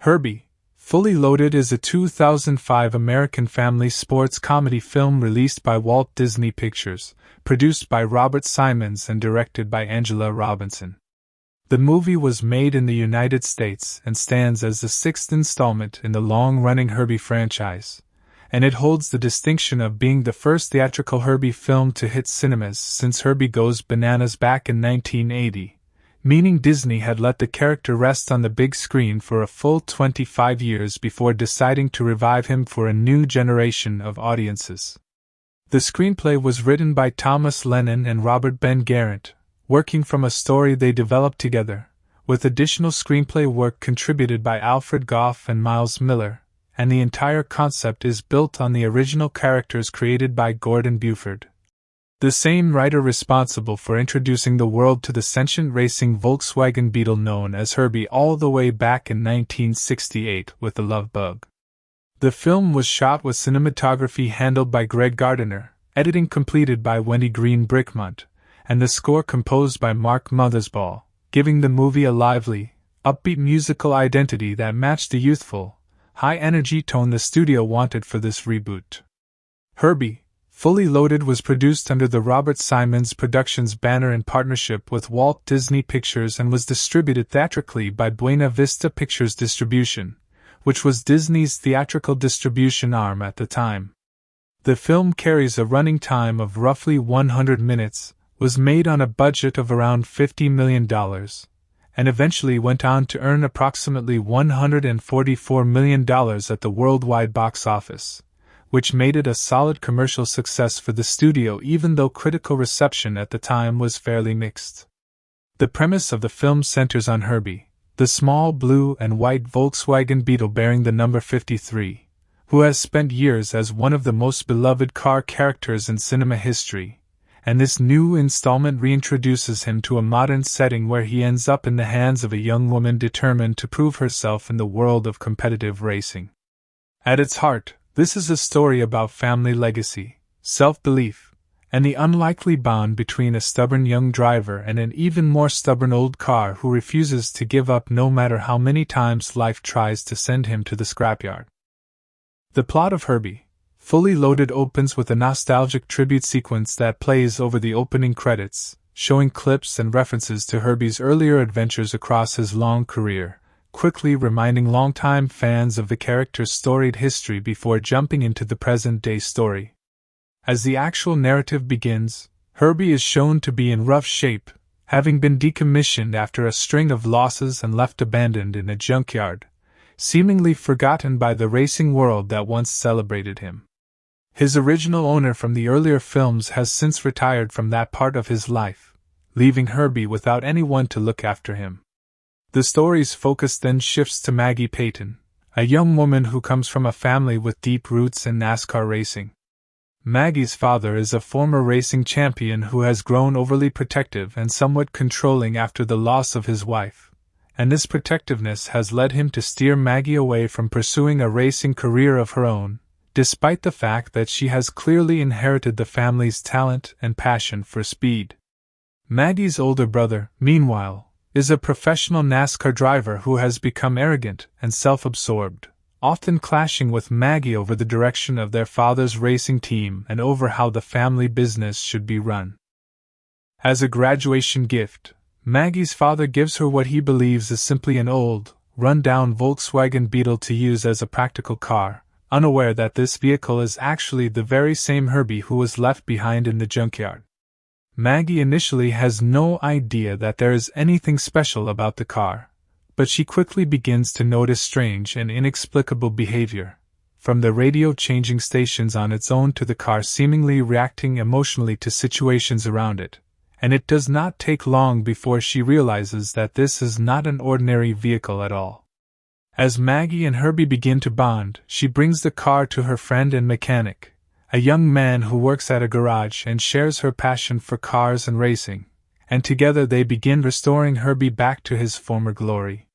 Herbie, Fully Loaded is a 2005 American family sports comedy film released by Walt Disney Pictures, produced by Robert Simons and directed by Angela Robinson. The movie was made in the United States and stands as the sixth installment in the long-running Herbie franchise, and it holds the distinction of being the first theatrical Herbie film to hit cinemas since Herbie Goes Bananas back in 1980, meaning Disney had let the character rest on the big screen for a full 25 years before deciding to revive him for a new generation of audiences. The screenplay was written by Thomas Lennon and Robert Ben Garant, working from a story they developed together, with additional screenplay work contributed by Alfred Gough and Miles Miller, and the entire concept is built on the original characters created by Gordon Buford, the same writer responsible for introducing the world to the sentient racing Volkswagen Beetle known as Herbie all the way back in 1968 with The Love Bug. The film was shot with cinematography handled by Greg Gardiner, editing completed by Wendy Green Brickmont, and the score composed by Mark Mothersbaugh, giving the movie a lively, upbeat musical identity that matched the youthful, high-energy tone the studio wanted for this reboot. Herbie, Fully Loaded was produced under the Robert Simons Productions banner in partnership with Walt Disney Pictures and was distributed theatrically by Buena Vista Pictures Distribution, which was Disney's theatrical distribution arm at the time. The film carries a running time of roughly 100 minutes, was made on a budget of around $50 million, and eventually went on to earn approximately $144 million at the worldwide box office, which made it a solid commercial success for the studio even though critical reception at the time was fairly mixed. The premise of the film centers on Herbie, the small blue and white Volkswagen Beetle bearing the number 53, who has spent years as one of the most beloved car characters in cinema history, and this new installment reintroduces him to a modern setting where he ends up in the hands of a young woman determined to prove herself in the world of competitive racing. At its heart, this is a story about family legacy, self-belief, and the unlikely bond between a stubborn young driver and an even more stubborn old car who refuses to give up no matter how many times life tries to send him to the scrapyard. The plot of Herbie, Fully Loaded opens with a nostalgic tribute sequence that plays over the opening credits, showing clips and references to Herbie's earlier adventures across his long career, quickly reminding longtime fans of the character's storied history before jumping into the present-day story. As the actual narrative begins, Herbie is shown to be in rough shape, having been decommissioned after a string of losses and left abandoned in a junkyard, seemingly forgotten by the racing world that once celebrated him. His original owner from the earlier films has since retired from that part of his life, leaving Herbie without anyone to look after him. The story's focus then shifts to Maggie Peyton, a young woman who comes from a family with deep roots in NASCAR racing. Maggie's father is a former racing champion who has grown overly protective and somewhat controlling after the loss of his wife, and this protectiveness has led him to steer Maggie away from pursuing a racing career of her own, despite the fact that she has clearly inherited the family's talent and passion for speed. Maggie's older brother, meanwhile, is a professional NASCAR driver who has become arrogant and self-absorbed, often clashing with Maggie over the direction of their father's racing team and over how the family business should be run. As a graduation gift, Maggie's father gives her what he believes is simply an old, run-down Volkswagen Beetle to use as a practical car, unaware that this vehicle is actually the very same Herbie who was left behind in the junkyard. Maggie initially has no idea that there is anything special about the car, but she quickly begins to notice strange and inexplicable behavior, from the radio changing stations on its own to the car seemingly reacting emotionally to situations around it, and it does not take long before she realizes that this is not an ordinary vehicle at all. As Maggie and Herbie begin to bond, she brings the car to her friend and mechanic, a young man who works at a garage and shares her passion for cars and racing, and together they begin restoring Herbie back to his former glory.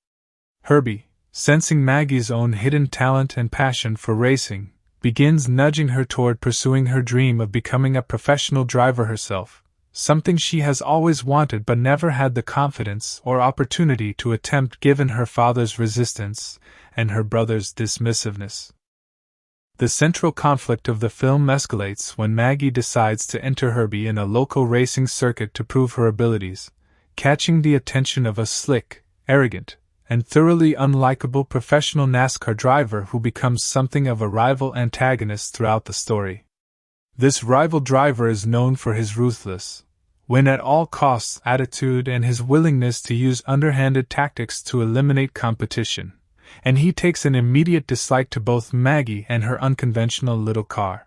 Herbie, sensing Maggie's own hidden talent and passion for racing, begins nudging her toward pursuing her dream of becoming a professional driver herself, something she has always wanted but never had the confidence or opportunity to attempt given her father's resistance and her brother's dismissiveness. The central conflict of the film escalates when Maggie decides to enter Herbie in a local racing circuit to prove her abilities, catching the attention of a slick, arrogant, and thoroughly unlikable professional NASCAR driver who becomes something of a rival antagonist throughout the story. This rival driver is known for his ruthless, win-at-all-costs attitude and his willingness to use underhanded tactics to eliminate competition, and he takes an immediate dislike to both Maggie and her unconventional little car.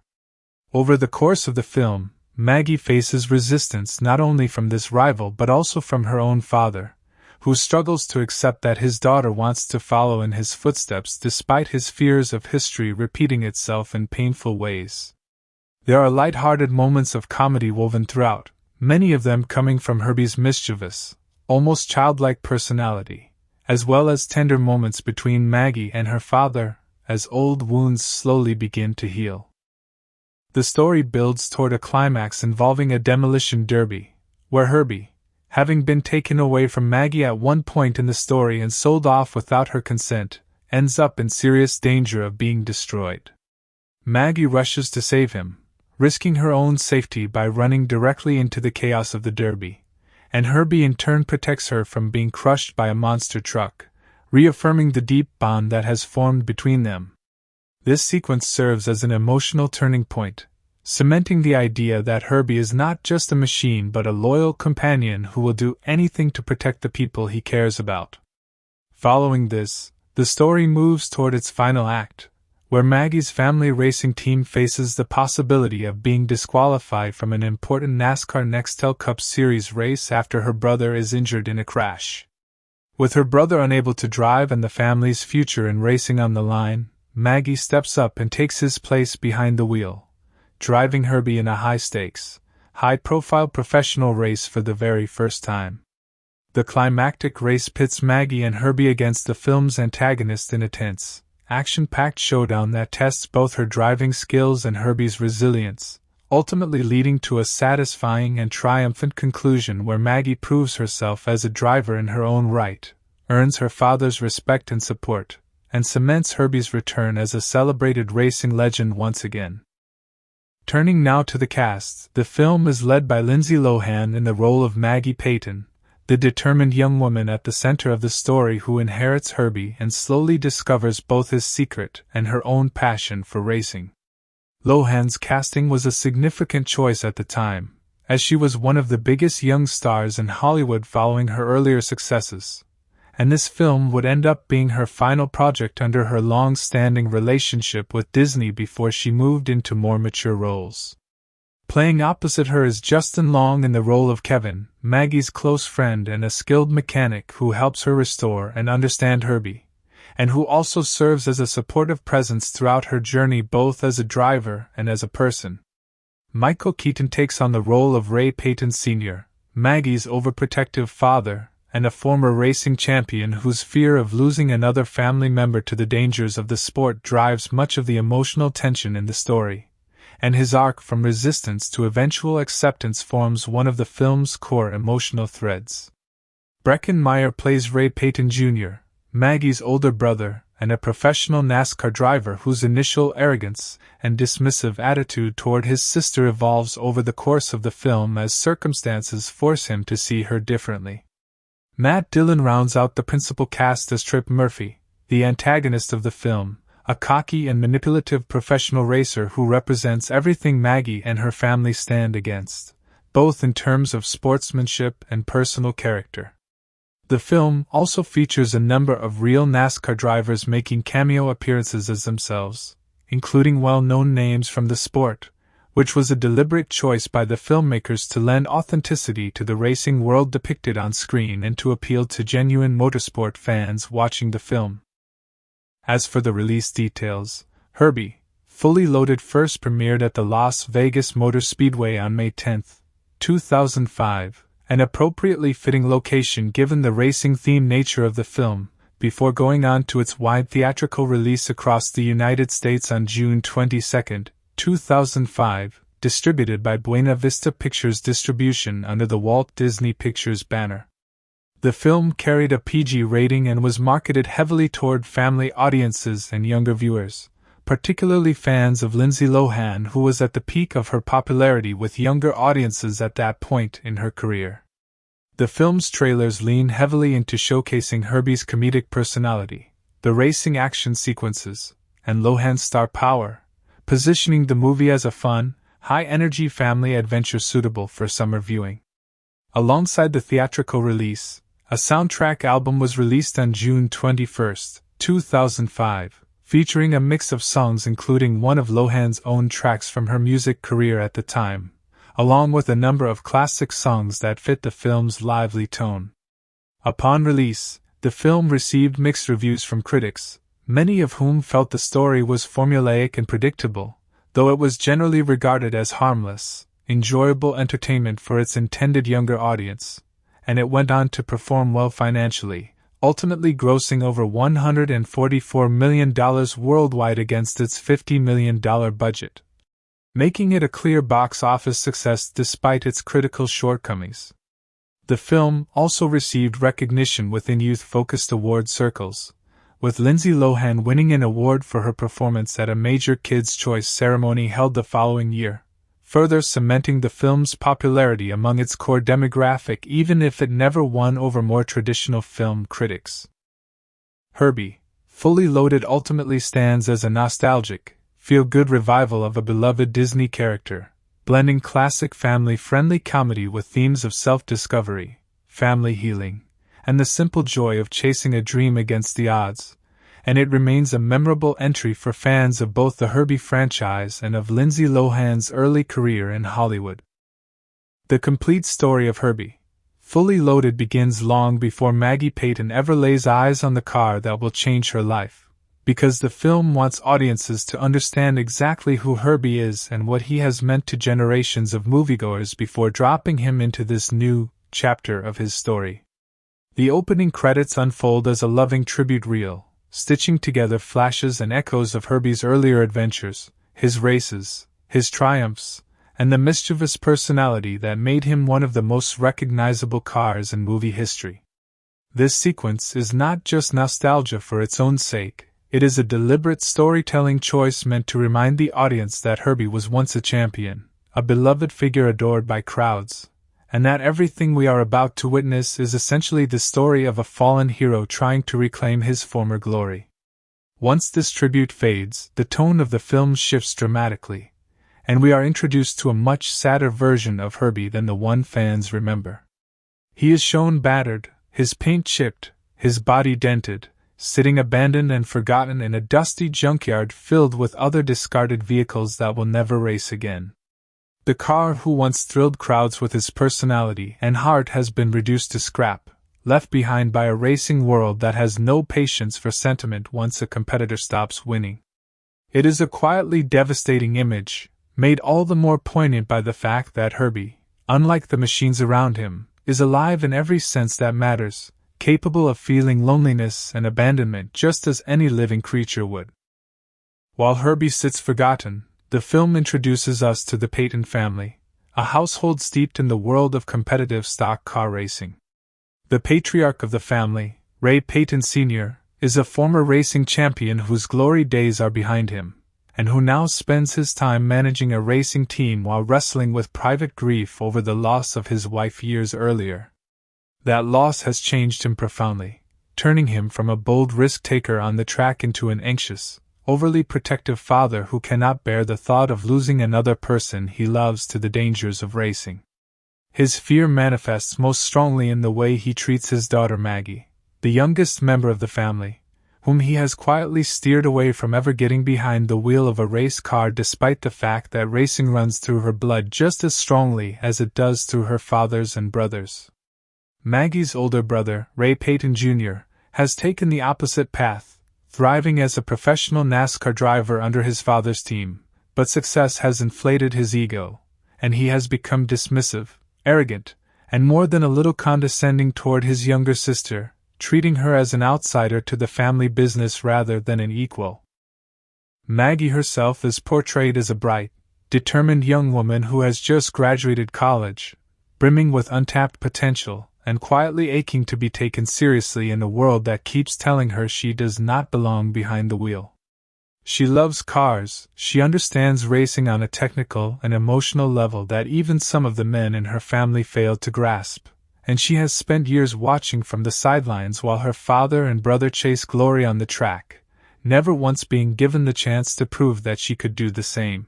Over the course of the film, Maggie faces resistance not only from this rival but also from her own father, who struggles to accept that his daughter wants to follow in his footsteps despite his fears of history repeating itself in painful ways. There are light-hearted moments of comedy woven throughout, many of them coming from Herbie's mischievous, almost childlike personality, as well as tender moments between Maggie and her father, as old wounds slowly begin to heal. The story builds toward a climax involving a demolition derby, where Herbie, having been taken away from Maggie at one point in the story and sold off without her consent, ends up in serious danger of being destroyed. Maggie rushes to save him, risking her own safety by running directly into the chaos of the derby, and Herbie in turn protects her from being crushed by a monster truck, reaffirming the deep bond that has formed between them. This sequence serves as an emotional turning point, cementing the idea that Herbie is not just a machine but a loyal companion who will do anything to protect the people he cares about. Following this, the story moves toward its final act, where Maggie's family racing team faces the possibility of being disqualified from an important NASCAR Nextel Cup Series race after her brother is injured in a crash. With her brother unable to drive and the family's future in racing on the line, Maggie steps up and takes his place behind the wheel, driving Herbie in a high-stakes, high-profile professional race for the very first time. The climactic race pits Maggie and Herbie against the film's antagonist in a tense, action-packed showdown that tests both her driving skills and Herbie's resilience, ultimately leading to a satisfying and triumphant conclusion where Maggie proves herself as a driver in her own right, earns her father's respect and support, and cements Herbie's return as a celebrated racing legend once again. Turning now to the cast, the film is led by Lindsay Lohan in the role of Maggie Peyton, the determined young woman at the center of the story who inherits Herbie and slowly discovers both his secret and her own passion for racing. Lohan's casting was a significant choice at the time, as she was one of the biggest young stars in Hollywood following her earlier successes, and this film would end up being her final project under her long-standing relationship with Disney before she moved into more mature roles. Playing opposite her is Justin Long in the role of Kevin, Maggie's close friend and a skilled mechanic who helps her restore and understand Herbie, and who also serves as a supportive presence throughout her journey both as a driver and as a person. Michael Keaton takes on the role of Ray Peyton Sr., Maggie's overprotective father, and a former racing champion whose fear of losing another family member to the dangers of the sport drives much of the emotional tension in the story, and his arc from resistance to eventual acceptance forms one of the film's core emotional threads. Breckin Meyer plays Ray Peyton Jr., Maggie's older brother, and a professional NASCAR driver whose initial arrogance and dismissive attitude toward his sister evolves over the course of the film as circumstances force him to see her differently. Matt Dillon rounds out the principal cast as Trip Murphy, the antagonist of the film, a cocky and manipulative professional racer who represents everything Maggie and her family stand against, both in terms of sportsmanship and personal character. The film also features a number of real NASCAR drivers making cameo appearances as themselves, including well-known names from the sport, which was a deliberate choice by the filmmakers to lend authenticity to the racing world depicted on screen and to appeal to genuine motorsport fans watching the film. As for the release details, Herbie, Fully Loaded first premiered at the Las Vegas Motor Speedway on May 10, 2005, an appropriately fitting location given the racing-themed nature of the film, before going on to its wide theatrical release across the United States on June 22, 2005, distributed by Buena Vista Pictures Distribution under the Walt Disney Pictures banner. The film carried a PG rating and was marketed heavily toward family audiences and younger viewers, particularly fans of Lindsay Lohan, who was at the peak of her popularity with younger audiences at that point in her career. The film's trailers lean heavily into showcasing Herbie's comedic personality, the racing action sequences, and Lohan's star power, positioning the movie as a fun, high-energy family adventure suitable for summer viewing. Alongside the theatrical release, a soundtrack album was released on June 21, 2005, featuring a mix of songs including one of Lohan's own tracks from her music career at the time, along with a number of classic songs that fit the film's lively tone. Upon release, the film received mixed reviews from critics, many of whom felt the story was formulaic and predictable, though it was generally regarded as harmless, enjoyable entertainment for its intended younger audience, and it went on to perform well financially, ultimately grossing over $144 million worldwide against its $50 million budget, making it a clear box office success despite its critical shortcomings. The film also received recognition within youth-focused award circles, with Lindsay Lohan winning an award for her performance at a major Kids' Choice ceremony held the following year, further cementing the film's popularity among its core demographic even if it never won over more traditional film critics. Herbie, Fully Loaded ultimately stands as a nostalgic, feel-good revival of a beloved Disney character, blending classic family-friendly comedy with themes of self-discovery, family healing, and the simple joy of chasing a dream against the odds, and it remains a memorable entry for fans of both the Herbie franchise and of Lindsay Lohan's early career in Hollywood. The complete story of Herbie, Fully Loaded begins long before Maggie Peyton ever lays eyes on the car that will change her life, because the film wants audiences to understand exactly who Herbie is and what he has meant to generations of moviegoers before dropping him into this new chapter of his story. The opening credits unfold as a loving tribute reel, stitching together flashes and echoes of Herbie's earlier adventures, his races, his triumphs, and the mischievous personality that made him one of the most recognizable cars in movie history. This sequence is not just nostalgia for its own sake, it is a deliberate storytelling choice meant to remind the audience that Herbie was once a champion, a beloved figure adored by crowds, and that everything we are about to witness is essentially the story of a fallen hero trying to reclaim his former glory. Once this tribute fades, the tone of the film shifts dramatically, and we are introduced to a much sadder version of Herbie than the one fans remember. He is shown battered, his paint chipped, his body dented, sitting abandoned and forgotten in a dusty junkyard filled with other discarded vehicles that will never race again. The car who once thrilled crowds with his personality and heart has been reduced to scrap, left behind by a racing world that has no patience for sentiment once a competitor stops winning. It is a quietly devastating image, made all the more poignant by the fact that Herbie, unlike the machines around him, is alive in every sense that matters, capable of feeling loneliness and abandonment just as any living creature would. While Herbie sits forgotten, the film introduces us to the Peyton family, a household steeped in the world of competitive stock car racing. The patriarch of the family, Ray Peyton Sr., is a former racing champion whose glory days are behind him, and who now spends his time managing a racing team while wrestling with private grief over the loss of his wife years earlier. That loss has changed him profoundly, turning him from a bold risk-taker on the track into an anxious, overly protective father who cannot bear the thought of losing another person he loves to the dangers of racing. His fear manifests most strongly in the way he treats his daughter Maggie, the youngest member of the family, whom he has quietly steered away from ever getting behind the wheel of a race car despite the fact that racing runs through her blood just as strongly as it does through her father's and brothers. Maggie's older brother, Ray Peyton Jr., has taken the opposite path, thriving as a professional NASCAR driver under his father's team, but success has inflated his ego, and he has become dismissive, arrogant, and more than a little condescending toward his younger sister, treating her as an outsider to the family business rather than an equal. Maggie herself is portrayed as a bright, determined young woman who has just graduated college, brimming with untapped potential, and quietly aching to be taken seriously in a world that keeps telling her she does not belong behind the wheel. She loves cars, she understands racing on a technical and emotional level that even some of the men in her family failed to grasp, and she has spent years watching from the sidelines while her father and brother chase glory on the track, never once being given the chance to prove that she could do the same.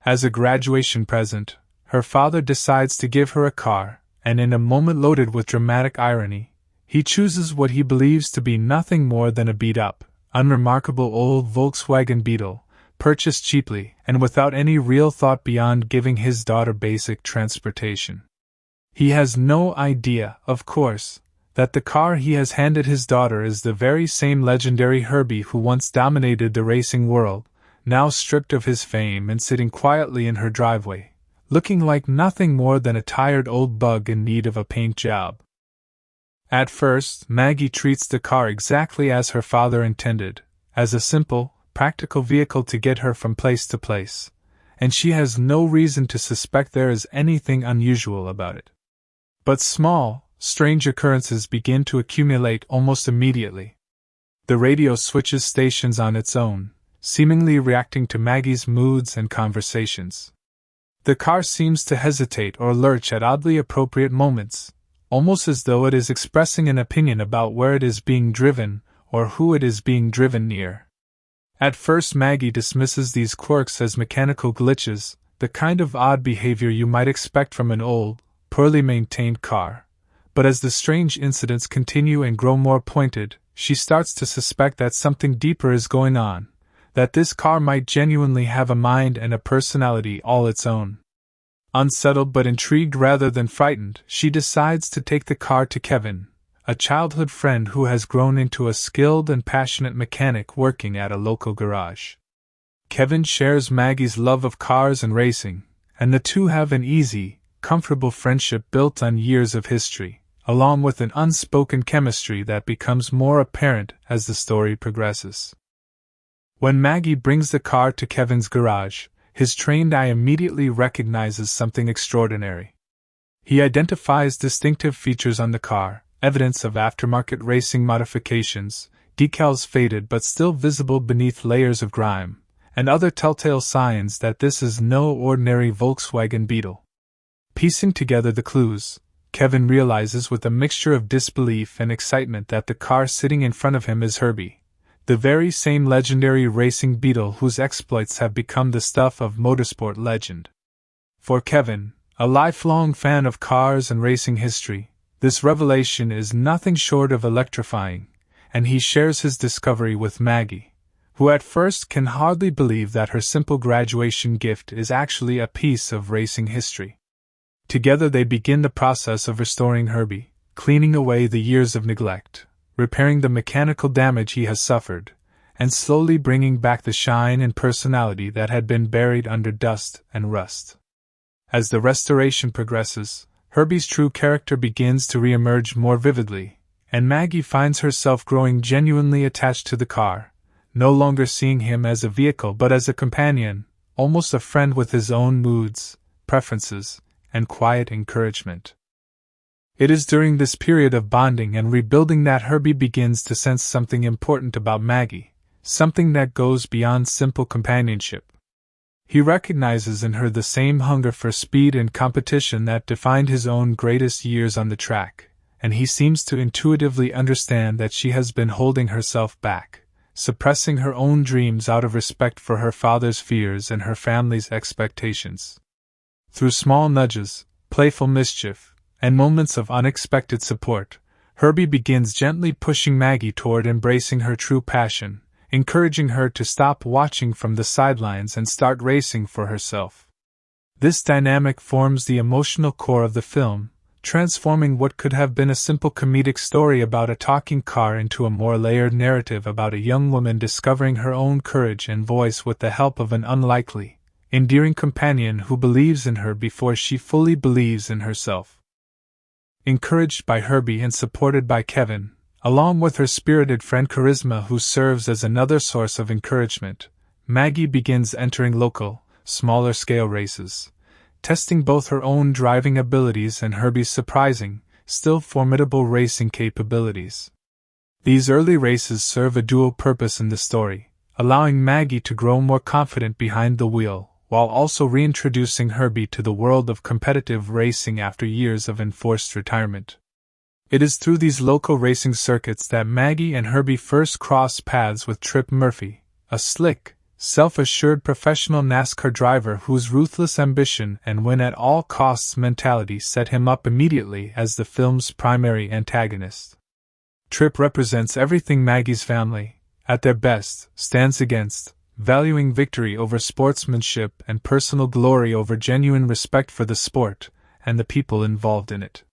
As a graduation present, her father decides to give her a car, and in a moment loaded with dramatic irony, he chooses what he believes to be nothing more than a beat-up, unremarkable old Volkswagen Beetle, purchased cheaply and without any real thought beyond giving his daughter basic transportation. He has no idea, of course, that the car he has handed his daughter is the very same legendary Herbie who once dominated the racing world, now stripped of his fame and sitting quietly in her driveway, looking like nothing more than a tired old bug in need of a paint job. At first, Maggie treats the car exactly as her father intended, as a simple, practical vehicle to get her from place to place, and she has no reason to suspect there is anything unusual about it. But small, strange occurrences begin to accumulate almost immediately. The radio switches stations on its own, seemingly reacting to Maggie's moods and conversations. The car seems to hesitate or lurch at oddly appropriate moments, almost as though it is expressing an opinion about where it is being driven or who it is being driven near. At first, Maggie dismisses these quirks as mechanical glitches, the kind of odd behavior you might expect from an old, poorly maintained car. But as the strange incidents continue and grow more pointed, she starts to suspect that something deeper is going on, that this car might genuinely have a mind and a personality all its own. Unsettled but intrigued rather than frightened, she decides to take the car to Kevin, a childhood friend who has grown into a skilled and passionate mechanic working at a local garage. Kevin shares Maggie's love of cars and racing, and the two have an easy, comfortable friendship built on years of history, along with an unspoken chemistry that becomes more apparent as the story progresses. When Maggie brings the car to Kevin's garage, his trained eye immediately recognizes something extraordinary. He identifies distinctive features on the car, evidence of aftermarket racing modifications, decals faded but still visible beneath layers of grime, and other telltale signs that this is no ordinary Volkswagen Beetle. Piecing together the clues, Kevin realizes with a mixture of disbelief and excitement that the car sitting in front of him is Herbie, the very same legendary racing Beetle whose exploits have become the stuff of motorsport legend. For Kevin, a lifelong fan of cars and racing history, this revelation is nothing short of electrifying, and he shares his discovery with Maggie, who at first can hardly believe that her simple graduation gift is actually a piece of racing history. Together they begin the process of restoring Herbie, cleaning away the years of neglect, repairing the mechanical damage he has suffered, and slowly bringing back the shine and personality that had been buried under dust and rust. As the restoration progresses, Herbie's true character begins to re-emerge more vividly, and Maggie finds herself growing genuinely attached to the car, no longer seeing him as a vehicle but as a companion, almost a friend with his own moods, preferences, and quiet encouragement. It is during this period of bonding and rebuilding that Herbie begins to sense something important about Maggie, something that goes beyond simple companionship. He recognizes in her the same hunger for speed and competition that defined his own greatest years on the track, and he seems to intuitively understand that she has been holding herself back, suppressing her own dreams out of respect for her father's fears and her family's expectations. Through small nudges, playful mischief, and moments of unexpected support, Herbie begins gently pushing Maggie toward embracing her true passion, encouraging her to stop watching from the sidelines and start racing for herself. This dynamic forms the emotional core of the film, transforming what could have been a simple comedic story about a talking car into a more layered narrative about a young woman discovering her own courage and voice with the help of an unlikely, endearing companion who believes in her before she fully believes in herself. Encouraged by Herbie and supported by Kevin, along with her spirited friend Charisma who serves as another source of encouragement, Maggie begins entering local, smaller-scale races, testing both her own driving abilities and Herbie's surprising, still formidable racing capabilities. These early races serve a dual purpose in the story, allowing Maggie to grow more confident behind the wheel, while also reintroducing Herbie to the world of competitive racing after years of enforced retirement. It is through these local racing circuits that Maggie and Herbie first cross paths with Trip Murphy, a slick, self-assured professional NASCAR driver whose ruthless ambition and win-at-all-costs mentality set him up immediately as the film's primary antagonist. Trip represents everything Maggie's family, at their best, stands against, valuing victory over sportsmanship and personal glory over genuine respect for the sport and the people involved in it.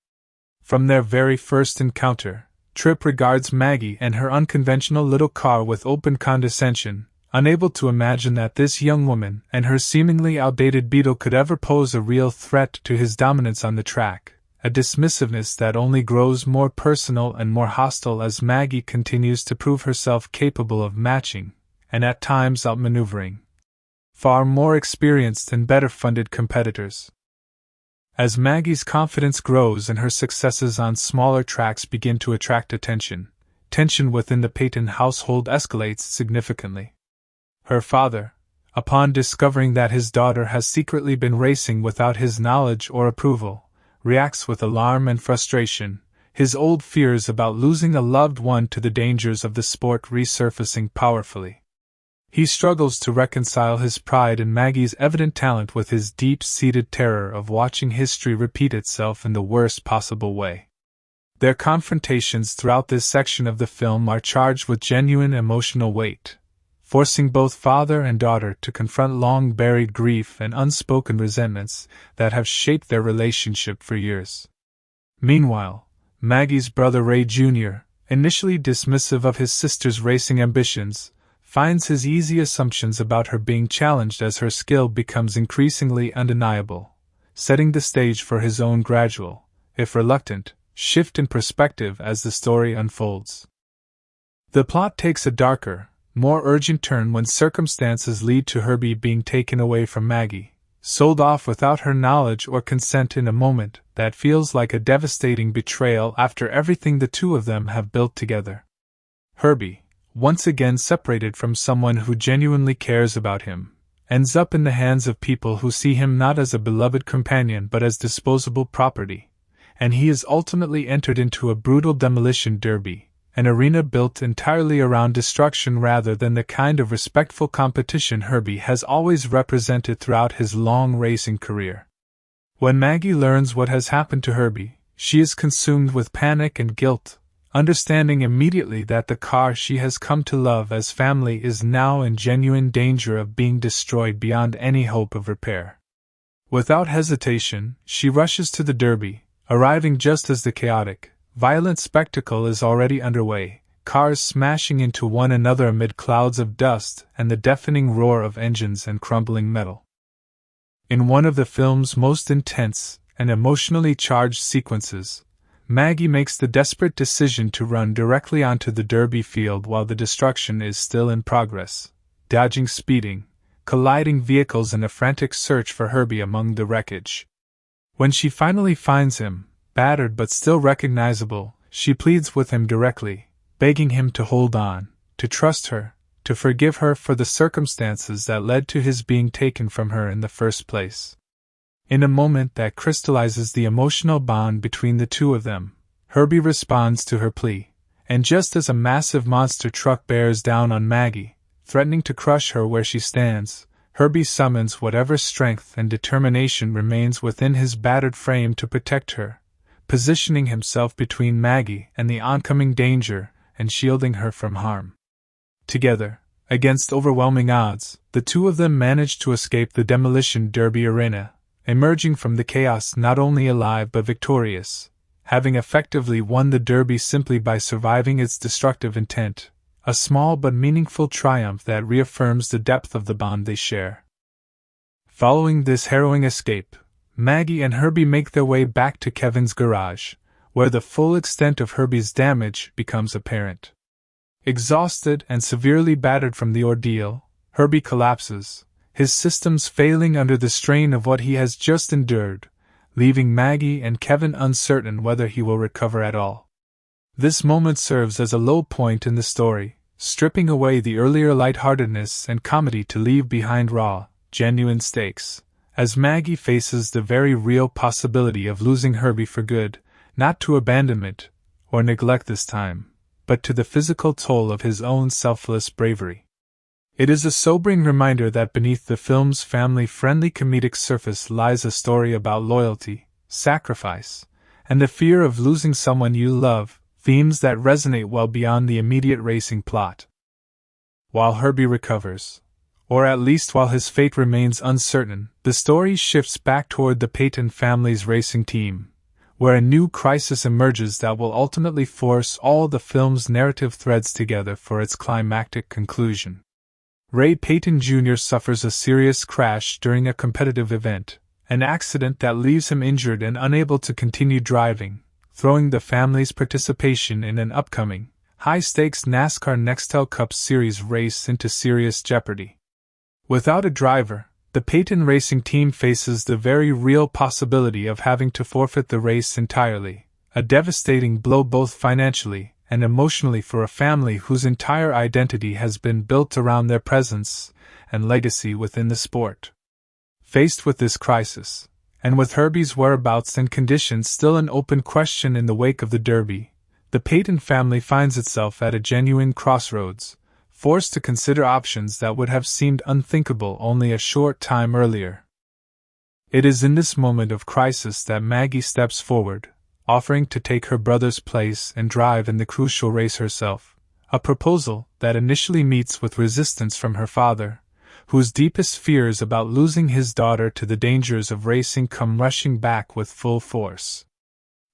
From their very first encounter, Trip regards Maggie and her unconventional little car with open condescension, unable to imagine that this young woman and her seemingly outdated Beetle could ever pose a real threat to his dominance on the track, a dismissiveness that only grows more personal and more hostile as Maggie continues to prove herself capable of matching, and at times outmaneuvering, far more experienced and better-funded competitors. As Maggie's confidence grows and her successes on smaller tracks begin to attract attention, tension within the Peyton household escalates significantly. Her father, upon discovering that his daughter has secretly been racing without his knowledge or approval, reacts with alarm and frustration, his old fears about losing a loved one to the dangers of the sport resurfacing powerfully. He struggles to reconcile his pride in Maggie's evident talent with his deep-seated terror of watching history repeat itself in the worst possible way. Their confrontations throughout this section of the film are charged with genuine emotional weight, forcing both father and daughter to confront long-buried grief and unspoken resentments that have shaped their relationship for years. Meanwhile, Maggie's brother Ray Jr., initially dismissive of his sister's racing ambitions, finds his easy assumptions about her being challenged as her skill becomes increasingly undeniable, setting the stage for his own gradual, if reluctant, shift in perspective as the story unfolds. The plot takes a darker, more urgent turn when circumstances lead to Herbie being taken away from Maggie, sold off without her knowledge or consent in a moment that feels like a devastating betrayal after everything the two of them have built together. Herbie, once again separated from someone who genuinely cares about him, ends up in the hands of people who see him not as a beloved companion but as disposable property, and he is ultimately entered into a brutal demolition derby, an arena built entirely around destruction rather than the kind of respectful competition Herbie has always represented throughout his long racing career. When Maggie learns what has happened to Herbie, she is consumed with panic and guilt, understanding immediately that the car she has come to love as family is now in genuine danger of being destroyed beyond any hope of repair. Without hesitation, she rushes to the derby, arriving just as the chaotic, violent spectacle is already underway, cars smashing into one another amid clouds of dust and the deafening roar of engines and crumbling metal. In one of the film's most intense and emotionally charged sequences, Maggie makes the desperate decision to run directly onto the derby field while the destruction is still in progress, dodging speeding, colliding vehicles in a frantic search for Herbie among the wreckage. When she finally finds him, battered but still recognizable, she pleads with him directly, begging him to hold on, to trust her, to forgive her for the circumstances that led to his being taken from her in the first place. In a moment that crystallizes the emotional bond between the two of them, Herbie responds to her plea, and just as a massive monster truck bears down on Maggie, threatening to crush her where she stands, Herbie summons whatever strength and determination remains within his battered frame to protect her, positioning himself between Maggie and the oncoming danger and shielding her from harm. Together, against overwhelming odds, the two of them manage to escape the demolition derby arena, emerging from the chaos not only alive but victorious, having effectively won the derby simply by surviving its destructive intent, a small but meaningful triumph that reaffirms the depth of the bond they share. Following this harrowing escape, Maggie and Herbie make their way back to Kevin's garage, where the full extent of Herbie's damage becomes apparent. Exhausted and severely battered from the ordeal, Herbie collapses, his systems failing under the strain of what he has just endured, leaving Maggie and Kevin uncertain whether he will recover at all. This moment serves as a low point in the story, stripping away the earlier lightheartedness and comedy to leave behind raw, genuine stakes, as Maggie faces the very real possibility of losing Herbie for good, not to abandonment or neglect this time, but to the physical toll of his own selfless bravery. It is a sobering reminder that beneath the film's family-friendly comedic surface lies a story about loyalty, sacrifice, and the fear of losing someone you love, themes that resonate well beyond the immediate racing plot. While Herbie recovers, or at least while his fate remains uncertain, the story shifts back toward the Peyton family's racing team, where a new crisis emerges that will ultimately force all the film's narrative threads together for its climactic conclusion. Ray Peyton Jr. suffers a serious crash during a competitive event, an accident that leaves him injured and unable to continue driving, throwing the family's participation in an upcoming, high-stakes NASCAR Nextel Cup Series race into serious jeopardy. Without a driver, the Peyton racing team faces the very real possibility of having to forfeit the race entirely, a devastating blow both financially and emotionally for a family whose entire identity has been built around their presence and legacy within the sport. Faced with this crisis, and with Herbie's whereabouts and conditions still an open question in the wake of the Derby, the Peyton family finds itself at a genuine crossroads, forced to consider options that would have seemed unthinkable only a short time earlier. It is in this moment of crisis that Maggie steps forward, offering to take her brother's place and drive in the crucial race herself, a proposal that initially meets with resistance from her father, whose deepest fears about losing his daughter to the dangers of racing come rushing back with full force.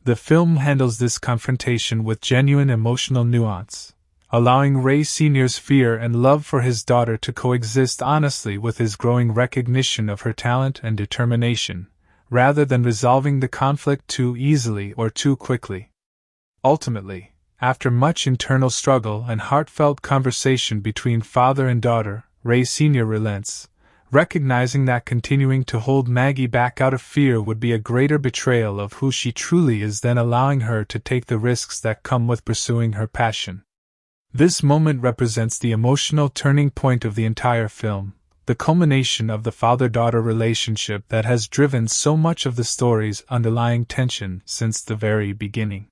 The film handles this confrontation with genuine emotional nuance, allowing Ray Sr.'s fear and love for his daughter to coexist honestly with his growing recognition of her talent and determination, rather than resolving the conflict too easily or too quickly. Ultimately, after much internal struggle and heartfelt conversation between father and daughter, Ray Sr. relents, recognizing that continuing to hold Maggie back out of fear would be a greater betrayal of who she truly is than allowing her to take the risks that come with pursuing her passion. This moment represents the emotional turning point of the entire film, the culmination of the father-daughter relationship that has driven so much of the story's underlying tension since the very beginning.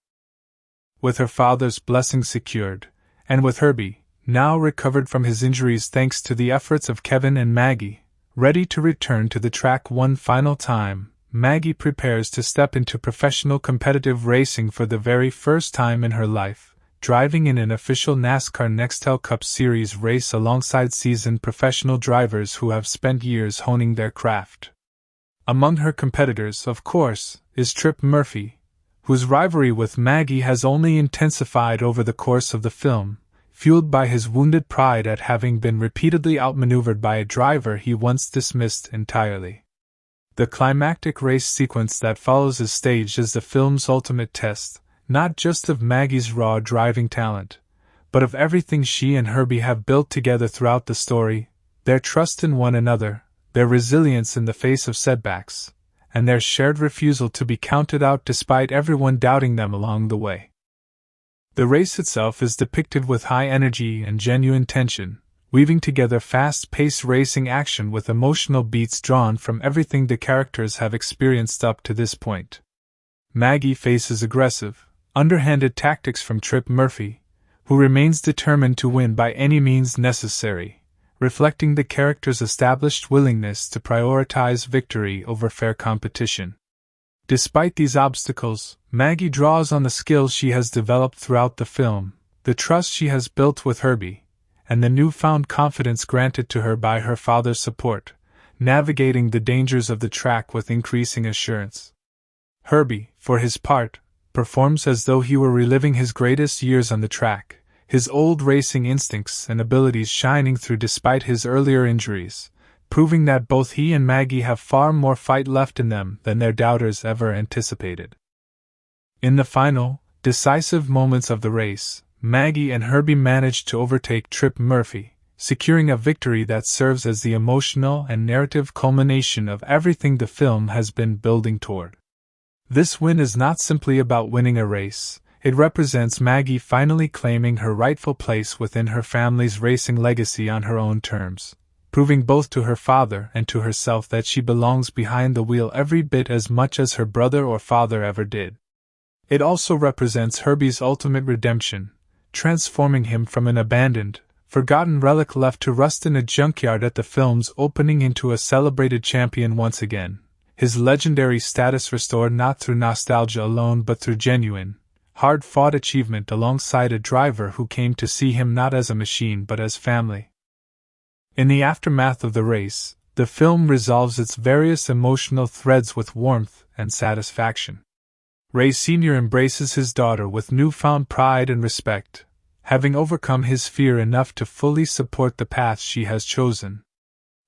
With her father's blessing secured, and with Herbie, now recovered from his injuries thanks to the efforts of Kevin and Maggie, ready to return to the track one final time, Maggie prepares to step into professional competitive racing for the very first time in her life, driving in an official NASCAR Nextel Cup Series race alongside seasoned professional drivers who have spent years honing their craft. Among her competitors, of course, is Trip Murphy, whose rivalry with Maggie has only intensified over the course of the film, fueled by his wounded pride at having been repeatedly outmaneuvered by a driver he once dismissed entirely. The climactic race sequence that follows is staged as the film's ultimate test, not just of Maggie's raw driving talent, but of everything she and Herbie have built together throughout the story, their trust in one another, their resilience in the face of setbacks, and their shared refusal to be counted out despite everyone doubting them along the way. The race itself is depicted with high energy and genuine tension, weaving together fast-paced racing action with emotional beats drawn from everything the characters have experienced up to this point. Maggie faces aggressive, underhanded tactics from Trip Murphy, who remains determined to win by any means necessary, reflecting the character's established willingness to prioritize victory over fair competition. Despite these obstacles, Maggie draws on the skills she has developed throughout the film, the trust she has built with Herbie, and the newfound confidence granted to her by her father's support, navigating the dangers of the track with increasing assurance. Herbie, for his part, performs as though he were reliving his greatest years on the track, his old racing instincts and abilities shining through despite his earlier injuries, proving that both he and Maggie have far more fight left in them than their doubters ever anticipated. In the final, decisive moments of the race, Maggie and Herbie manage to overtake Trip Murphy, securing a victory that serves as the emotional and narrative culmination of everything the film has been building toward. This win is not simply about winning a race, it represents Maggie finally claiming her rightful place within her family's racing legacy on her own terms, proving both to her father and to herself that she belongs behind the wheel every bit as much as her brother or father ever did. It also represents Herbie's ultimate redemption, transforming him from an abandoned, forgotten relic left to rust in a junkyard at the film's opening into a celebrated champion once again, his legendary status restored not through nostalgia alone but through genuine, hard-fought achievement alongside a driver who came to see him not as a machine but as family. In the aftermath of the race, the film resolves its various emotional threads with warmth and satisfaction. Ray Sr. embraces his daughter with newfound pride and respect, having overcome his fear enough to fully support the path she has chosen.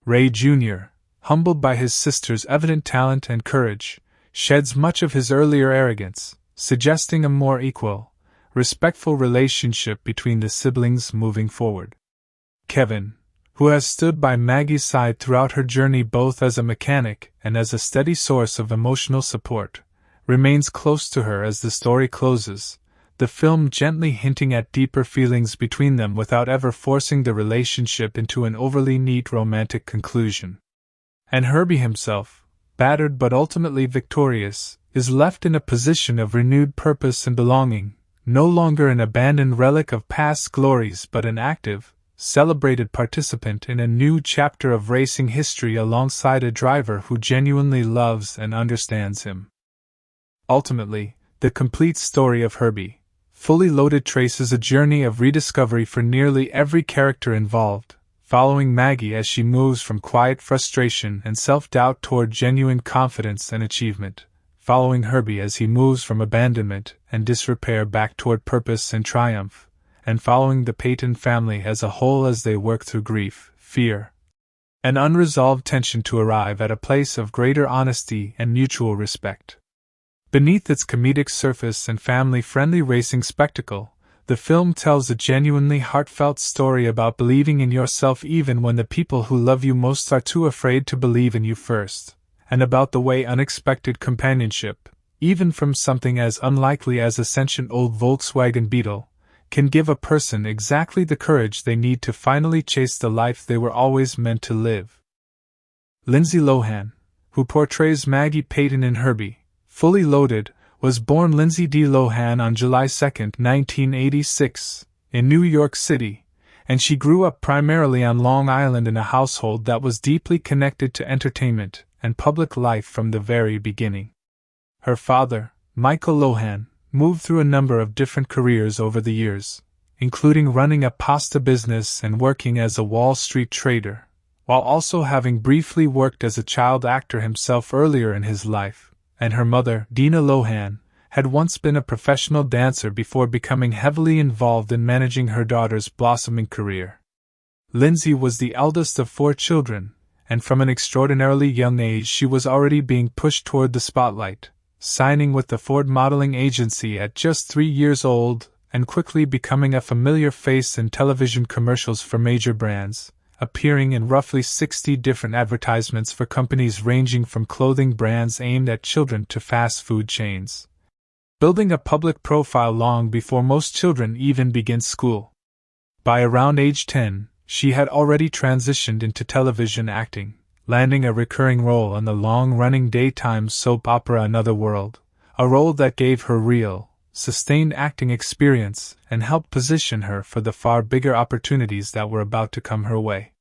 Ray Jr., humbled by his sister's evident talent and courage, sheds much of his earlier arrogance, suggesting a more equal, respectful relationship between the siblings moving forward. Kevin, who has stood by Maggie's side throughout her journey both as a mechanic and as a steady source of emotional support, remains close to her as the story closes, the film gently hinting at deeper feelings between them without ever forcing the relationship into an overly neat romantic conclusion. And Herbie himself, battered but ultimately victorious, is left in a position of renewed purpose and belonging, no longer an abandoned relic of past glories but an active, celebrated participant in a new chapter of racing history alongside a driver who genuinely loves and understands him. Ultimately, the complete story of Herbie, Fully Loaded traces a journey of rediscovery for nearly every character involved, following Maggie as she moves from quiet frustration and self-doubt toward genuine confidence and achievement, following Herbie as he moves from abandonment and disrepair back toward purpose and triumph, and following the Peyton family as a whole as they work through grief, fear, and unresolved tension to arrive at a place of greater honesty and mutual respect. Beneath its comedic surface and family-friendly racing spectacle, the film tells a genuinely heartfelt story about believing in yourself even when the people who love you most are too afraid to believe in you first, and about the way unexpected companionship, even from something as unlikely as a sentient old Volkswagen Beetle, can give a person exactly the courage they need to finally chase the life they were always meant to live. Lindsay Lohan, who portrays Maggie Peyton in Herbie, Fully Loaded, was born Lindsay D. Lohan on July 2, 1986, in New York City, and she grew up primarily on Long Island in a household that was deeply connected to entertainment and public life from the very beginning. Her father, Michael Lohan, moved through a number of different careers over the years, including running a pasta business and working as a Wall Street trader, while also having briefly worked as a child actor himself earlier in his life. And her mother, Dina Lohan, had once been a professional dancer before becoming heavily involved in managing her daughter's blossoming career. Lindsay was the eldest of 4 children, and from an extraordinarily young age she was already being pushed toward the spotlight, signing with the Ford modeling agency at just 3 years old and quickly becoming a familiar face in television commercials for major brands, appearing in roughly 60 different advertisements for companies ranging from clothing brands aimed at children to fast food chains. Building a public profile long before most children even begin school. By around age 10, she had already transitioned into television acting, landing a recurring role on the long-running daytime soap opera Another World, a role that gave her real, sustained acting experience and helped position her for the far bigger opportunities that were about to come her way.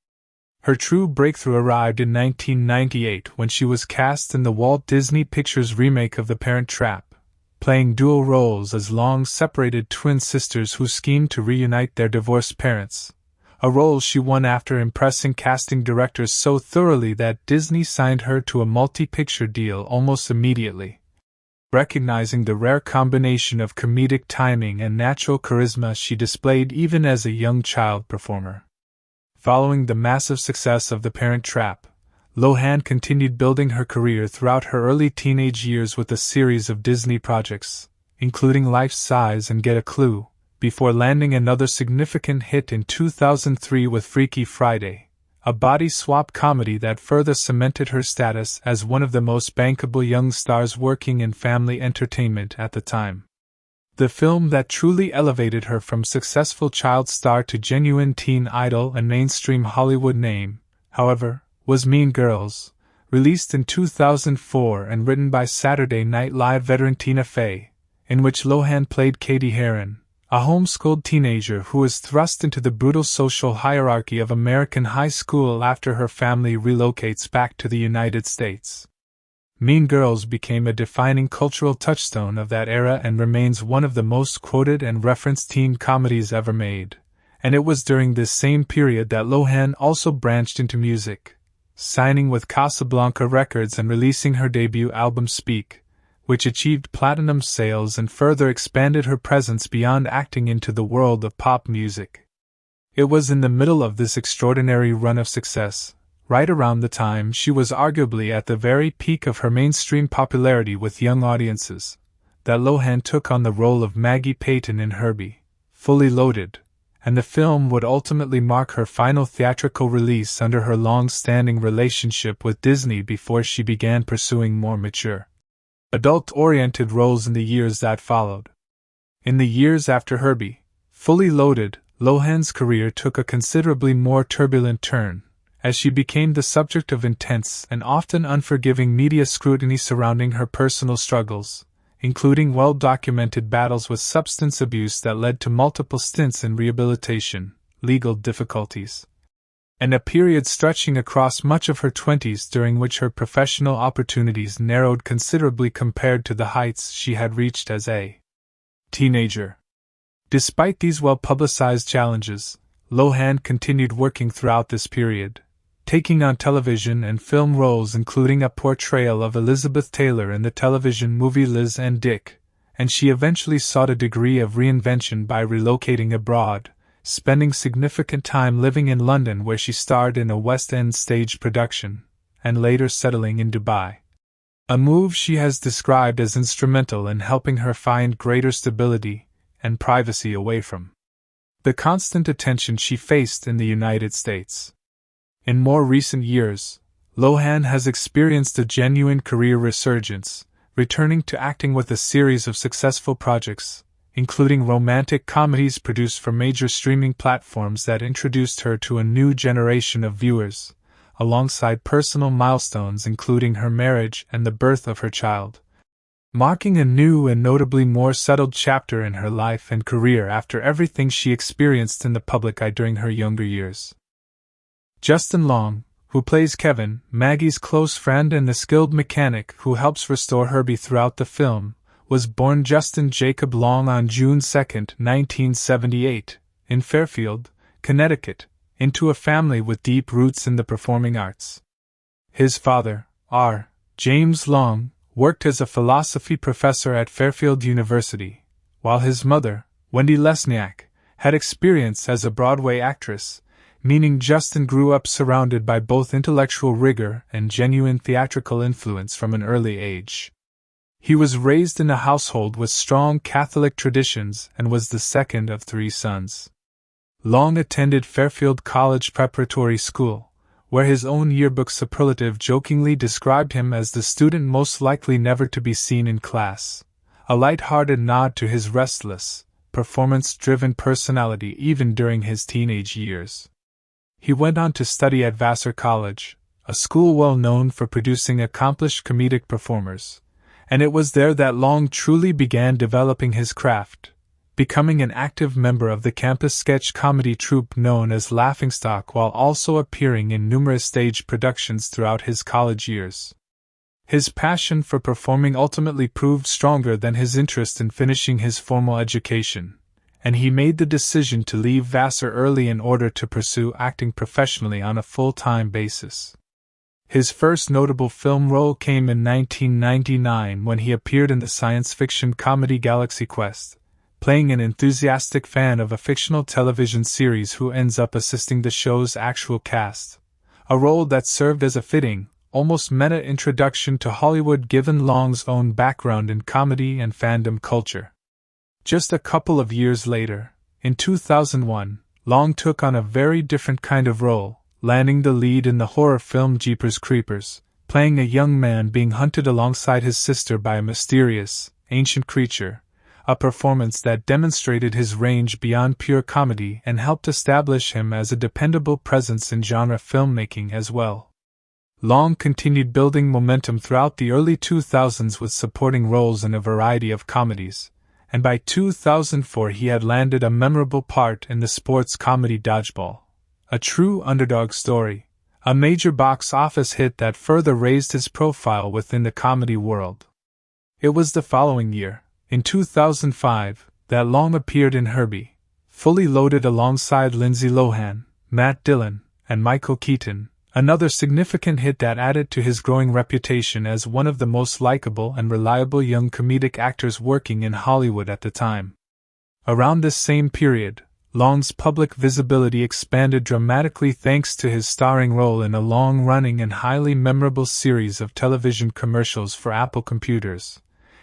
Her true breakthrough arrived in 1998 when she was cast in the Walt Disney Pictures remake of The Parent Trap, playing dual roles as long-separated twin sisters who schemed to reunite their divorced parents, a role she won after impressing casting directors so thoroughly that Disney signed her to a multi-picture deal almost immediately. Recognizing the rare combination of comedic timing and natural charisma she displayed even as a young child performer. Following the massive success of The Parent Trap, Lohan continued building her career throughout her early teenage years with a series of Disney projects, including Life Size and Get a Clue, before landing another significant hit in 2003 with Freaky Friday, a body swap comedy that further cemented her status as one of the most bankable young stars working in family entertainment at the time. The film that truly elevated her from successful child star to genuine teen idol and mainstream Hollywood name, however, was Mean Girls, released in 2004 and written by Saturday Night Live veteran Tina Fey, in which Lohan played Katie Heron, a homeschooled teenager who is thrust into the brutal social hierarchy of American high school after her family relocates back to the United States. Mean Girls became a defining cultural touchstone of that era and remains one of the most quoted and referenced teen comedies ever made, and it was during this same period that Lohan also branched into music, signing with Casablanca Records and releasing her debut album Speak, which achieved platinum sales and further expanded her presence beyond acting into the world of pop music. It was in the middle of this extraordinary run of success, right around the time she was arguably at the very peak of her mainstream popularity with young audiences, that Lohan took on the role of Maggie Peyton in Herbie, Fully Loaded, and the film would ultimately mark her final theatrical release under her long-standing relationship with Disney before she began pursuing more mature, adult-oriented roles in the years that followed. In the years after Herbie, Fully Loaded, Lohan's career took a considerably more turbulent turn, as she became the subject of intense and often unforgiving media scrutiny surrounding her personal struggles, including well-documented battles with substance abuse that led to multiple stints in rehabilitation, legal difficulties, and a period stretching across much of her 20s during which her professional opportunities narrowed considerably compared to the heights she had reached as a teenager. Despite these well-publicized challenges, Lohan continued working throughout this period, taking on television and film roles including a portrayal of Elizabeth Taylor in the television movie Liz and Dick, and she eventually sought a degree of reinvention by relocating abroad, spending significant time living in London where she starred in a West End stage production, and later settling in Dubai. A move she has described as instrumental in helping her find greater stability and privacy away from the constant attention she faced in the United States. In more recent years, Lohan has experienced a genuine career resurgence, returning to acting with a series of successful projects, including romantic comedies produced for major streaming platforms that introduced her to a new generation of viewers, alongside personal milestones including her marriage and the birth of her child, marking a new and notably more settled chapter in her life and career after everything she experienced in the public eye during her younger years. Justin Long, who plays Kevin, Maggie's close friend and the skilled mechanic who helps restore Herbie throughout the film, was born Justin Jacob Long on June 2, 1978, in Fairfield, Connecticut, into a family with deep roots in the performing arts. His father, R. James Long, worked as a philosophy professor at Fairfield University, while his mother, Wendy Lesniak, had experience as a Broadway actress, meaning Justin grew up surrounded by both intellectual rigor and genuine theatrical influence from an early age. He was raised in a household with strong Catholic traditions and was the second of 3 sons. Long attended Fairfield College Preparatory School, where his own yearbook superlative jokingly described him as the student most likely never to be seen in class, a light-hearted nod to his restless, performance-driven personality even during his teenage years. He went on to study at Vassar College, a school well known for producing accomplished comedic performers, and it was there that Long truly began developing his craft, becoming an active member of the campus sketch comedy troupe known as Laughingstock while also appearing in numerous stage productions throughout his college years. His passion for performing ultimately proved stronger than his interest in finishing his formal education, and he made the decision to leave Vassar early in order to pursue acting professionally on a full-time basis. His first notable film role came in 1999 when he appeared in the science fiction comedy Galaxy Quest, playing an enthusiastic fan of a fictional television series who ends up assisting the show's actual cast, a role that served as a fitting, almost meta introduction to Hollywood given Long's own background in comedy and fandom culture. Just a couple of years later, in 2001, Long took on a very different kind of role, landing the lead in the horror film Jeepers Creepers, playing a young man being hunted alongside his sister by a mysterious, ancient creature, a performance that demonstrated his range beyond pure comedy and helped establish him as a dependable presence in genre filmmaking as well. Long continued building momentum throughout the early 2000s with supporting roles in a variety of comedies, and by 2004 he had landed a memorable part in the sports comedy Dodgeball, a true underdog story, a major box office hit that further raised his profile within the comedy world. It was the following year, in 2005, that Long appeared in Herbie, Fully Loaded alongside Lindsay Lohan, Matt Dillon, and Michael Keaton, another significant hit that added to his growing reputation as one of the most likable and reliable young comedic actors working in Hollywood at the time. Around this same period, Long's public visibility expanded dramatically thanks to his starring role in a long-running and highly memorable series of television commercials for Apple computers,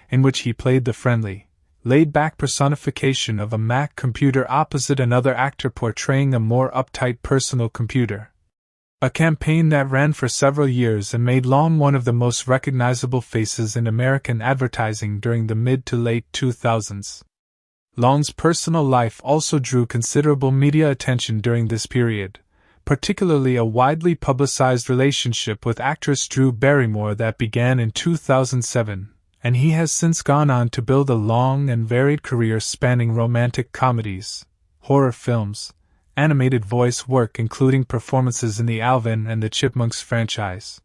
in which he played the friendly, laid-back personification of a Mac computer opposite another actor portraying a more uptight personal computer. A campaign that ran for several years and made Long one of the most recognizable faces in American advertising during the mid to late 2000s. Long's personal life also drew considerable media attention during this period, particularly a widely publicized relationship with actress Drew Barrymore that began in 2007, and he has since gone on to build a long and varied career spanning romantic comedies, horror films, animated voice work including performances in the Alvin and the Chipmunks franchise,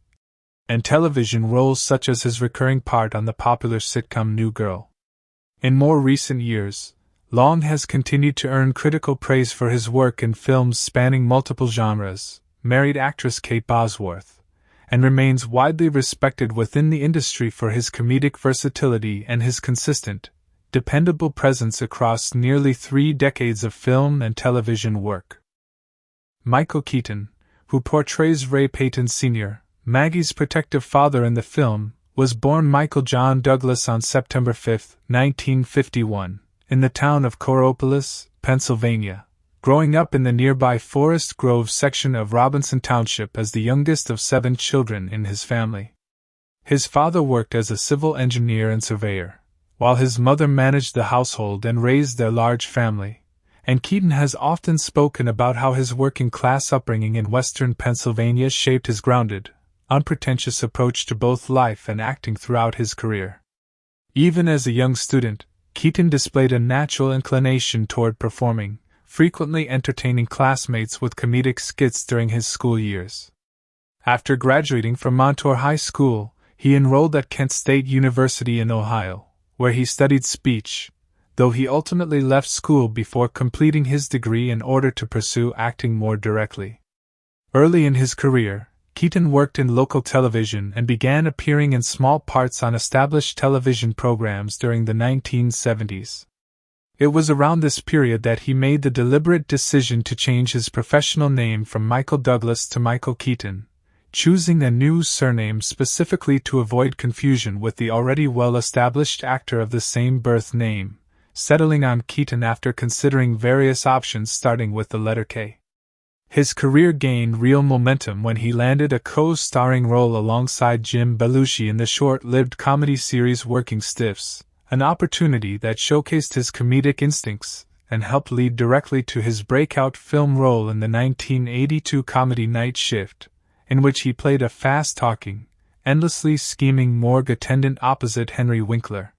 and television roles such as his recurring part on the popular sitcom New Girl. In more recent years, Long has continued to earn critical praise for his work in films spanning multiple genres, married actress Kate Bosworth, and remains widely respected within the industry for his comedic versatility and his consistent, dependable presence across nearly 3 decades of film and television work. Michael Keaton, who portrays Ray Peyton Sr., Maggie's protective father in the film, was born Michael John Douglas on September 5, 1951, in the town of Coropolis, Pennsylvania, growing up in the nearby Forest Grove section of Robinson Township as the youngest of 7 children in his family. His father worked as a civil engineer and surveyor, while his mother managed the household and raised their large family, and Keaton has often spoken about how his working-class upbringing in western Pennsylvania shaped his grounded, unpretentious approach to both life and acting throughout his career. Even as a young student, Keaton displayed a natural inclination toward performing, frequently entertaining classmates with comedic skits during his school years. After graduating from Montour High School, he enrolled at Kent State University in Ohio, where he studied speech, though he ultimately left school before completing his degree in order to pursue acting more directly. Early in his career, Keaton worked in local television and began appearing in small parts on established television programs during the 1970s. It was around this period that he made the deliberate decision to change his professional name from Michael Douglas to Michael Keaton, choosing a new surname specifically to avoid confusion with the already well-established actor of the same birth name, settling on Keaton after considering various options starting with the letter K. His career gained real momentum when he landed a co-starring role alongside Jim Belushi in the short-lived comedy series Working Stiffs, an opportunity that showcased his comedic instincts and helped lead directly to his breakout film role in the 1982 comedy Night Shift, in which he played a fast-talking, endlessly scheming morgue attendant opposite Henry Winkler.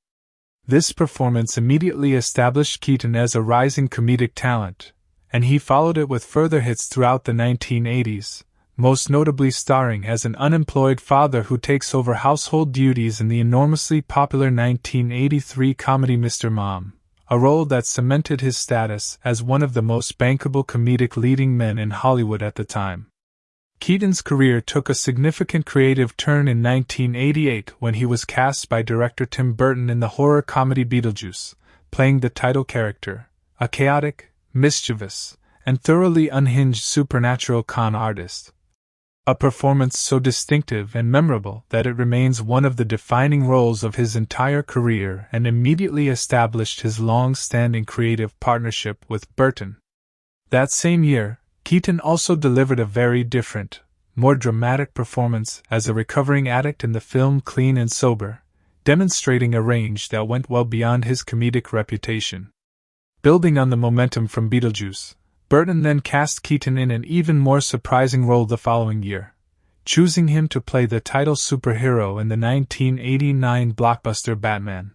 This performance immediately established Keaton as a rising comedic talent, and he followed it with further hits throughout the 1980s, most notably starring as an unemployed father who takes over household duties in the enormously popular 1983 comedy Mr. Mom, a role that cemented his status as one of the most bankable comedic leading men in Hollywood at the time. Keaton's career took a significant creative turn in 1988 when he was cast by director Tim Burton in the horror comedy Beetlejuice, playing the title character, a chaotic, mischievous, and thoroughly unhinged supernatural con artist. A performance so distinctive and memorable that it remains one of the defining roles of his entire career and immediately established his long-standing creative partnership with Burton. That same year, Keaton also delivered a very different, more dramatic performance as a recovering addict in the film Clean and Sober, demonstrating a range that went well beyond his comedic reputation. Building on the momentum from Beetlejuice, Burton then cast Keaton in an even more surprising role the following year, choosing him to play the title superhero in the 1989 blockbuster Batman.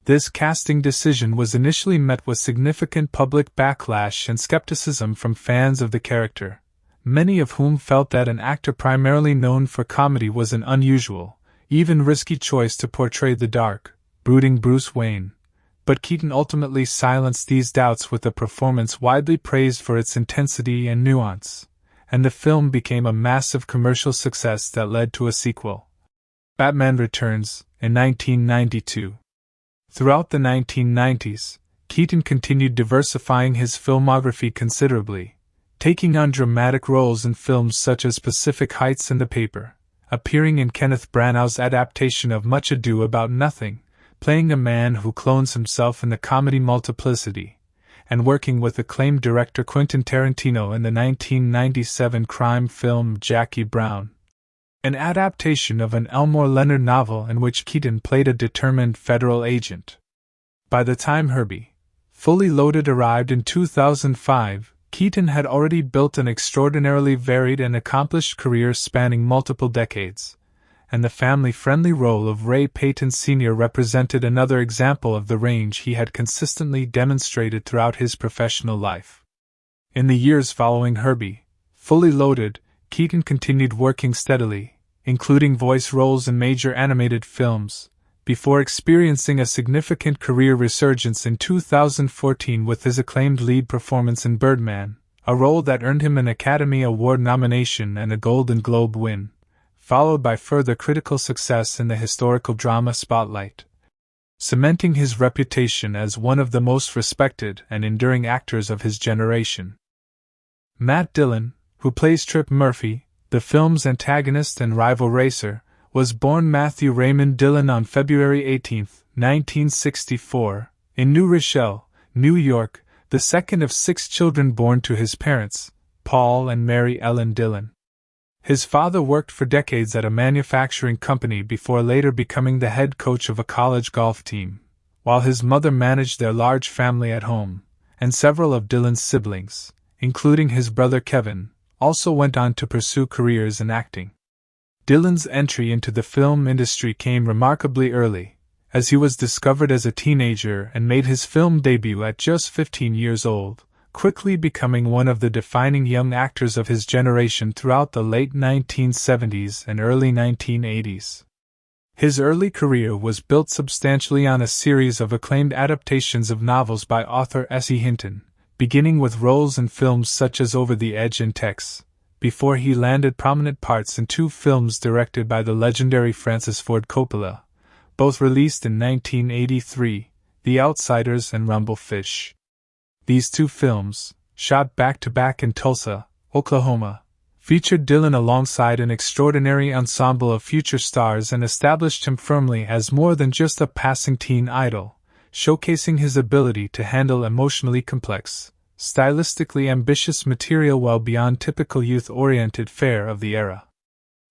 This casting decision was initially met with significant public backlash and skepticism from fans of the character, many of whom felt that an actor primarily known for comedy was an unusual, even risky choice to portray the dark, brooding Bruce Wayne. But Keaton ultimately silenced these doubts with a performance widely praised for its intensity and nuance, and the film became a massive commercial success that led to a sequel, Batman Returns, in 1992. Throughout the 1990s, Keaton continued diversifying his filmography considerably, taking on dramatic roles in films such as Pacific Heights and The Paper, appearing in Kenneth Branagh's adaptation of Much Ado About Nothing, playing a man who clones himself in the comedy Multiplicity, and working with acclaimed director Quentin Tarantino in the 1997 crime film Jackie Brown, an adaptation of an Elmore Leonard novel in which Keaton played a determined federal agent. By the time Herbie, Fully Loaded arrived in 2005, Keaton had already built an extraordinarily varied and accomplished career spanning multiple decades, and the family-friendly role of Ray Peyton Sr. represented another example of the range he had consistently demonstrated throughout his professional life. In the years following Herbie, Fully Loaded, Keaton continued working steadily, including voice roles in major animated films, before experiencing a significant career resurgence in 2014 with his acclaimed lead performance in Birdman, a role that earned him an Academy Award nomination and a Golden Globe win, followed by further critical success in the historical drama Spotlight, cementing his reputation as one of the most respected and enduring actors of his generation. Matt Dillon, who plays Trip Murphy, the film's antagonist and rival racer, was born Matthew Raymond Dillon on February 18, 1964, in New Rochelle, New York, the second of 6 children born to his parents, Paul and Mary Ellen Dillon. His father worked for decades at a manufacturing company before later becoming the head coach of a college golf team, while his mother managed their large family at home, and several of Dillon's siblings, including his brother Kevin, also went on to pursue careers in acting. Dillon's entry into the film industry came remarkably early, as he was discovered as a teenager and made his film debut at just 15 years old, quickly becoming one of the defining young actors of his generation throughout the late 1970s and early 1980s. His early career was built substantially on a series of acclaimed adaptations of novels by author S.E. Hinton, beginning with roles in films such as Over the Edge and Tex, before he landed prominent parts in 2 films directed by the legendary Francis Ford Coppola, both released in 1983, The Outsiders and Rumble Fish. These 2 films, shot back-to-back in Tulsa, Oklahoma, featured Dillon alongside an extraordinary ensemble of future stars and established him firmly as more than just a passing teen idol, showcasing his ability to handle emotionally complex, stylistically ambitious material well beyond typical youth-oriented fare of the era.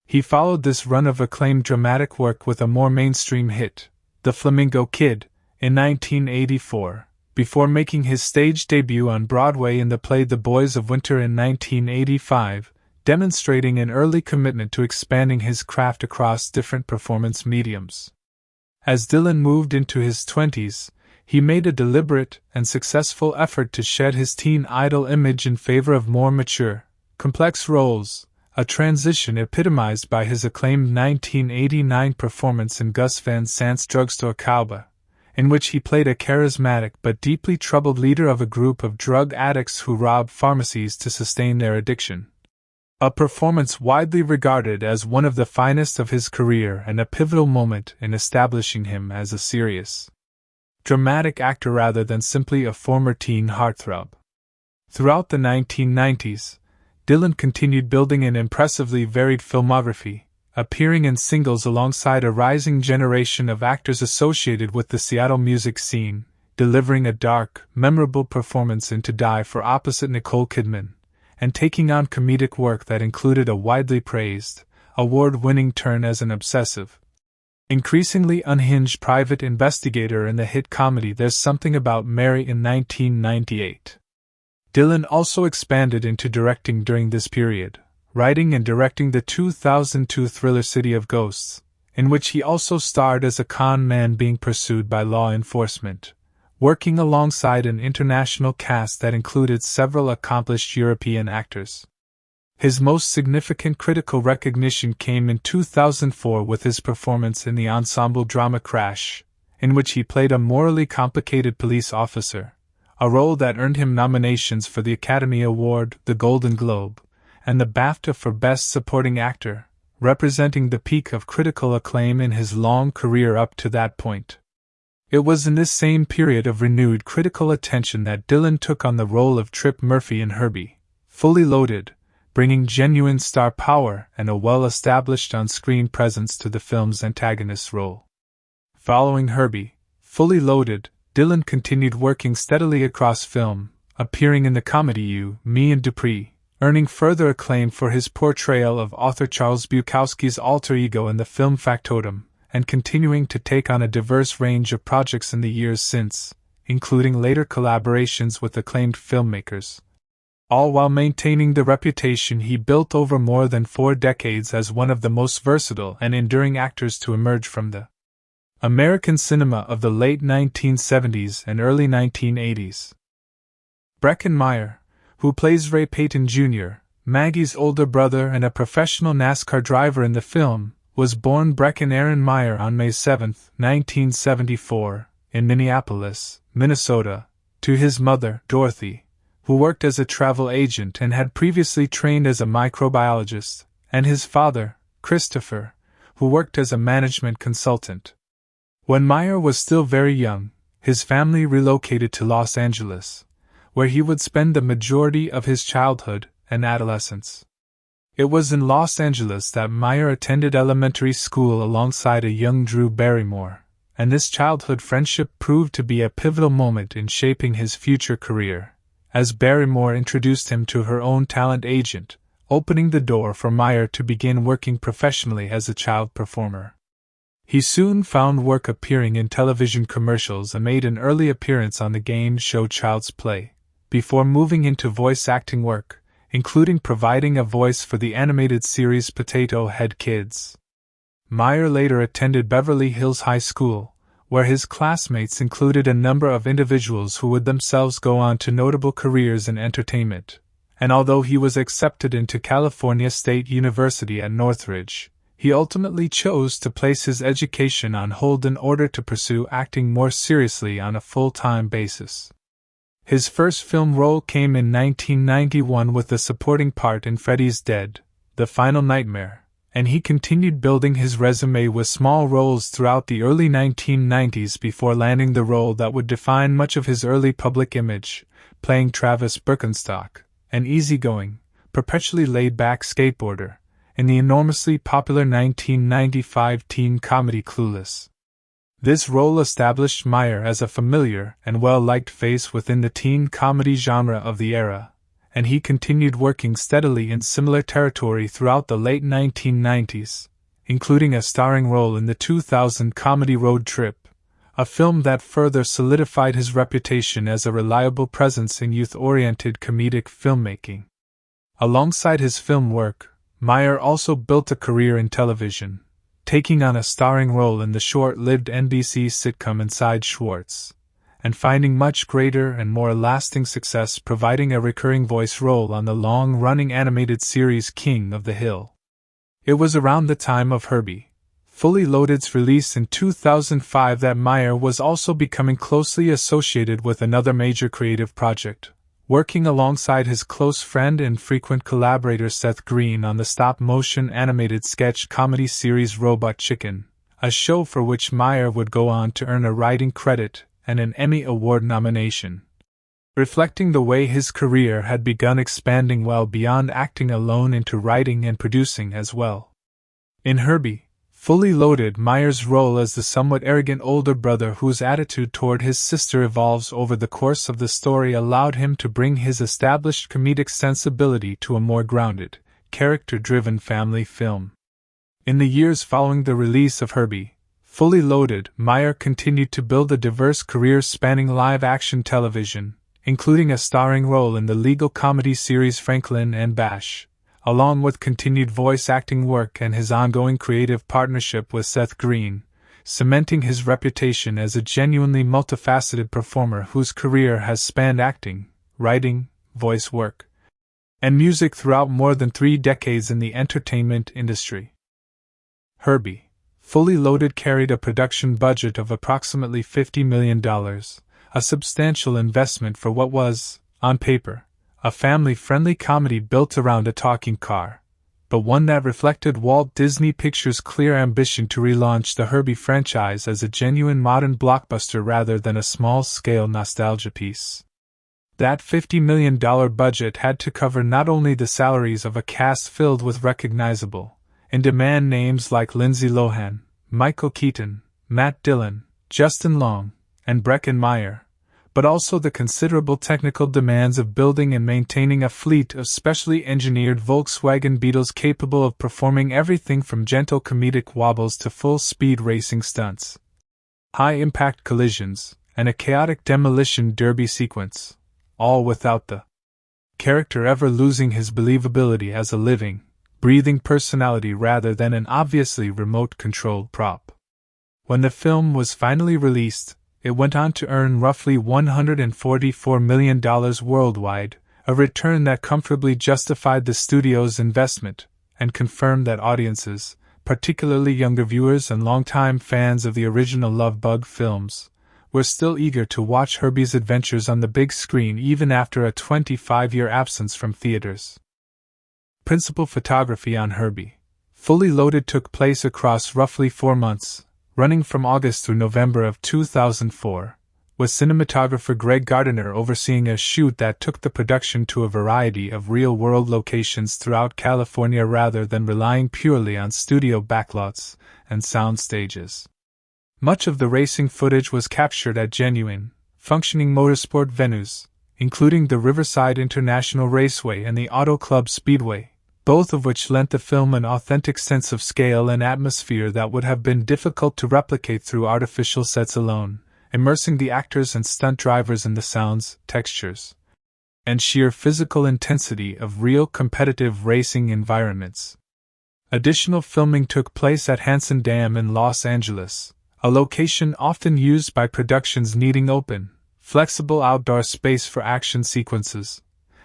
He followed this run of acclaimed dramatic work with a more mainstream hit, The Flamingo Kid, in 1984. Before making his stage debut on Broadway in the play The Boys of Winter in 1985, demonstrating an early commitment to expanding his craft across different performance mediums. As Dillon moved into his 20s, he made a deliberate and successful effort to shed his teen idol image in favor of more mature, complex roles, a transition epitomized by his acclaimed 1989 performance in Gus Van Sant's Drugstore Cowboy, in which he played a charismatic but deeply troubled leader of a group of drug addicts who robbed pharmacies to sustain their addiction. A performance widely regarded as one of the finest of his career and a pivotal moment in establishing him as a serious, dramatic actor rather than simply a former teen heartthrob. Throughout the 1990s, Dylan continued building an impressively varied filmography, appearing in singles alongside a rising generation of actors associated with the Seattle music scene, delivering a dark, memorable performance in To Die For opposite Nicole Kidman, and taking on comedic work that included a widely praised, award-winning turn as an obsessive, increasingly unhinged private investigator in the hit comedy There's Something About Mary in 1998. Dylan also expanded into directing during this period, writing and directing the 2002 thriller City of Ghosts, in which he also starred as a con man being pursued by law enforcement, working alongside an international cast that included several accomplished European actors. His most significant critical recognition came in 2004 with his performance in the ensemble drama Crash, in which he played a morally complicated police officer, a role that earned him nominations for the Academy Award, the Golden Globe, and the BAFTA for Best Supporting Actor, representing the peak of critical acclaim in his long career up to that point. It was in this same period of renewed critical attention that Dylan took on the role of Trip Murphy in Herbie, Fully Loaded, bringing genuine star power and a well-established on-screen presence to the film's antagonist role. Following Herbie, Fully Loaded, Dylan continued working steadily across film, appearing in the comedy You, Me and Dupree, earning further acclaim for his portrayal of author Charles Bukowski's alter ego in the film Factotum, and continuing to take on a diverse range of projects in the years since, including later collaborations with acclaimed filmmakers, all while maintaining the reputation he built over more than 4 decades as one of the most versatile and enduring actors to emerge from the American cinema of the late 1970s and early 1980s. Breckin Meyer, who plays Ray Peyton Jr., Maggie's older brother and a professional NASCAR driver in the film, was born Breckin Aaron Meyer on May 7, 1974, in Minneapolis, Minnesota, to his mother, Dorothy, who worked as a travel agent and had previously trained as a microbiologist, and his father, Christopher, who worked as a management consultant. When Meyer was still very young, his family relocated to Los Angeles, where he would spend the majority of his childhood and adolescence. It was in Los Angeles that Meyer attended elementary school alongside a young Drew Barrymore, and this childhood friendship proved to be a pivotal moment in shaping his future career, as Barrymore introduced him to her own talent agent, opening the door for Meyer to begin working professionally as a child performer. He soon found work appearing in television commercials and made an early appearance on the game show Child's Play, before moving into voice acting work, including providing a voice for the animated series Potato Head Kids. Meyer later attended Beverly Hills High School, where his classmates included a number of individuals who would themselves go on to notable careers in entertainment, and although he was accepted into California State University at Northridge, he ultimately chose to place his education on hold in order to pursue acting more seriously on a full-time basis. His first film role came in 1991 with the supporting part in Freddy's Dead, The Final Nightmare, and he continued building his resume with small roles throughout the early 1990s before landing the role that would define much of his early public image, playing Travis Birkenstock, an easygoing, perpetually laid-back skateboarder, in the enormously popular 1995 teen comedy Clueless. This role established Meyer as a familiar and well-liked face within the teen comedy genre of the era, and he continued working steadily in similar territory throughout the late 1990s, including a starring role in the 2000 comedy Road Trip, a film that further solidified his reputation as a reliable presence in youth-oriented comedic filmmaking. Alongside his film work, Meyer also built a career in television, taking on a starring role in the short-lived NBC sitcom Inside Schwartz, and finding much greater and more lasting success providing a recurring voice role on the long-running animated series King of the Hill. It was around the time of Herbie, Fully Loaded's release in 2005 that Meyer was also becoming closely associated with another major creative project, working alongside his close friend and frequent collaborator Seth Green on the stop-motion animated sketch comedy series Robot Chicken, a show for which Meyer would go on to earn a writing credit and an Emmy Award nomination. reflecting the way his career had begun expanding well beyond acting alone into writing and producing as well. In Herbie, Fully Loaded, Meyer's role as the somewhat arrogant older brother whose attitude toward his sister evolves over the course of the story allowed him to bring his established comedic sensibility to a more grounded, character-driven family film. In the years following the release of Herbie, Fully Loaded, Meyer continued to build a diverse career spanning live-action television, including a starring role in the legal comedy series Franklin and Bash, along with continued voice acting work and his ongoing creative partnership with Seth Green, cementing his reputation as a genuinely multifaceted performer whose career has spanned acting, writing, voice work, and music throughout more than 3 decades in the entertainment industry. Herbie, Fully Loaded carried a production budget of approximately $50 million, a substantial investment for what was, on paper, a family-friendly comedy built around a talking car, but one that reflected Walt Disney Pictures' clear ambition to relaunch the Herbie franchise as a genuine modern blockbuster rather than a small-scale nostalgia piece. That $50 million budget had to cover not only the salaries of a cast filled with recognizable, in-demand names like Lindsay Lohan, Michael Keaton, Matt Dillon, Justin Long, and Breckin Meyer, but also the considerable technical demands of building and maintaining a fleet of specially engineered Volkswagen Beetles capable of performing everything from gentle comedic wobbles to full-speed racing stunts, high-impact collisions, and a chaotic demolition derby sequence, all without the character ever losing his believability as a living, breathing personality rather than an obviously remote-controlled prop. When the film was finally released, it went on to earn roughly $144 million worldwide, a return that comfortably justified the studio's investment, and confirmed that audiences, particularly younger viewers and longtime fans of the original Love Bug films, were still eager to watch Herbie's adventures on the big screen even after a 25-year absence from theaters. Principal photography on Herbie, Fully Loaded took place across roughly 4 months, running from August through November of 2004, with cinematographer Greg Gardiner overseeing a shoot that took the production to a variety of real-world locations throughout California rather than relying purely on studio backlots and sound stages. Much of the racing footage was captured at genuine, functioning motorsport venues, including the Riverside International Raceway and the Auto Club Speedway, both of which lent the film an authentic sense of scale and atmosphere that would have been difficult to replicate through artificial sets alone, immersing the actors and stunt drivers in the sounds, textures, and sheer physical intensity of real competitive racing environments. Additional filming took place at Hansen Dam in Los Angeles, a location often used by productions needing open, flexible outdoor space for action sequences,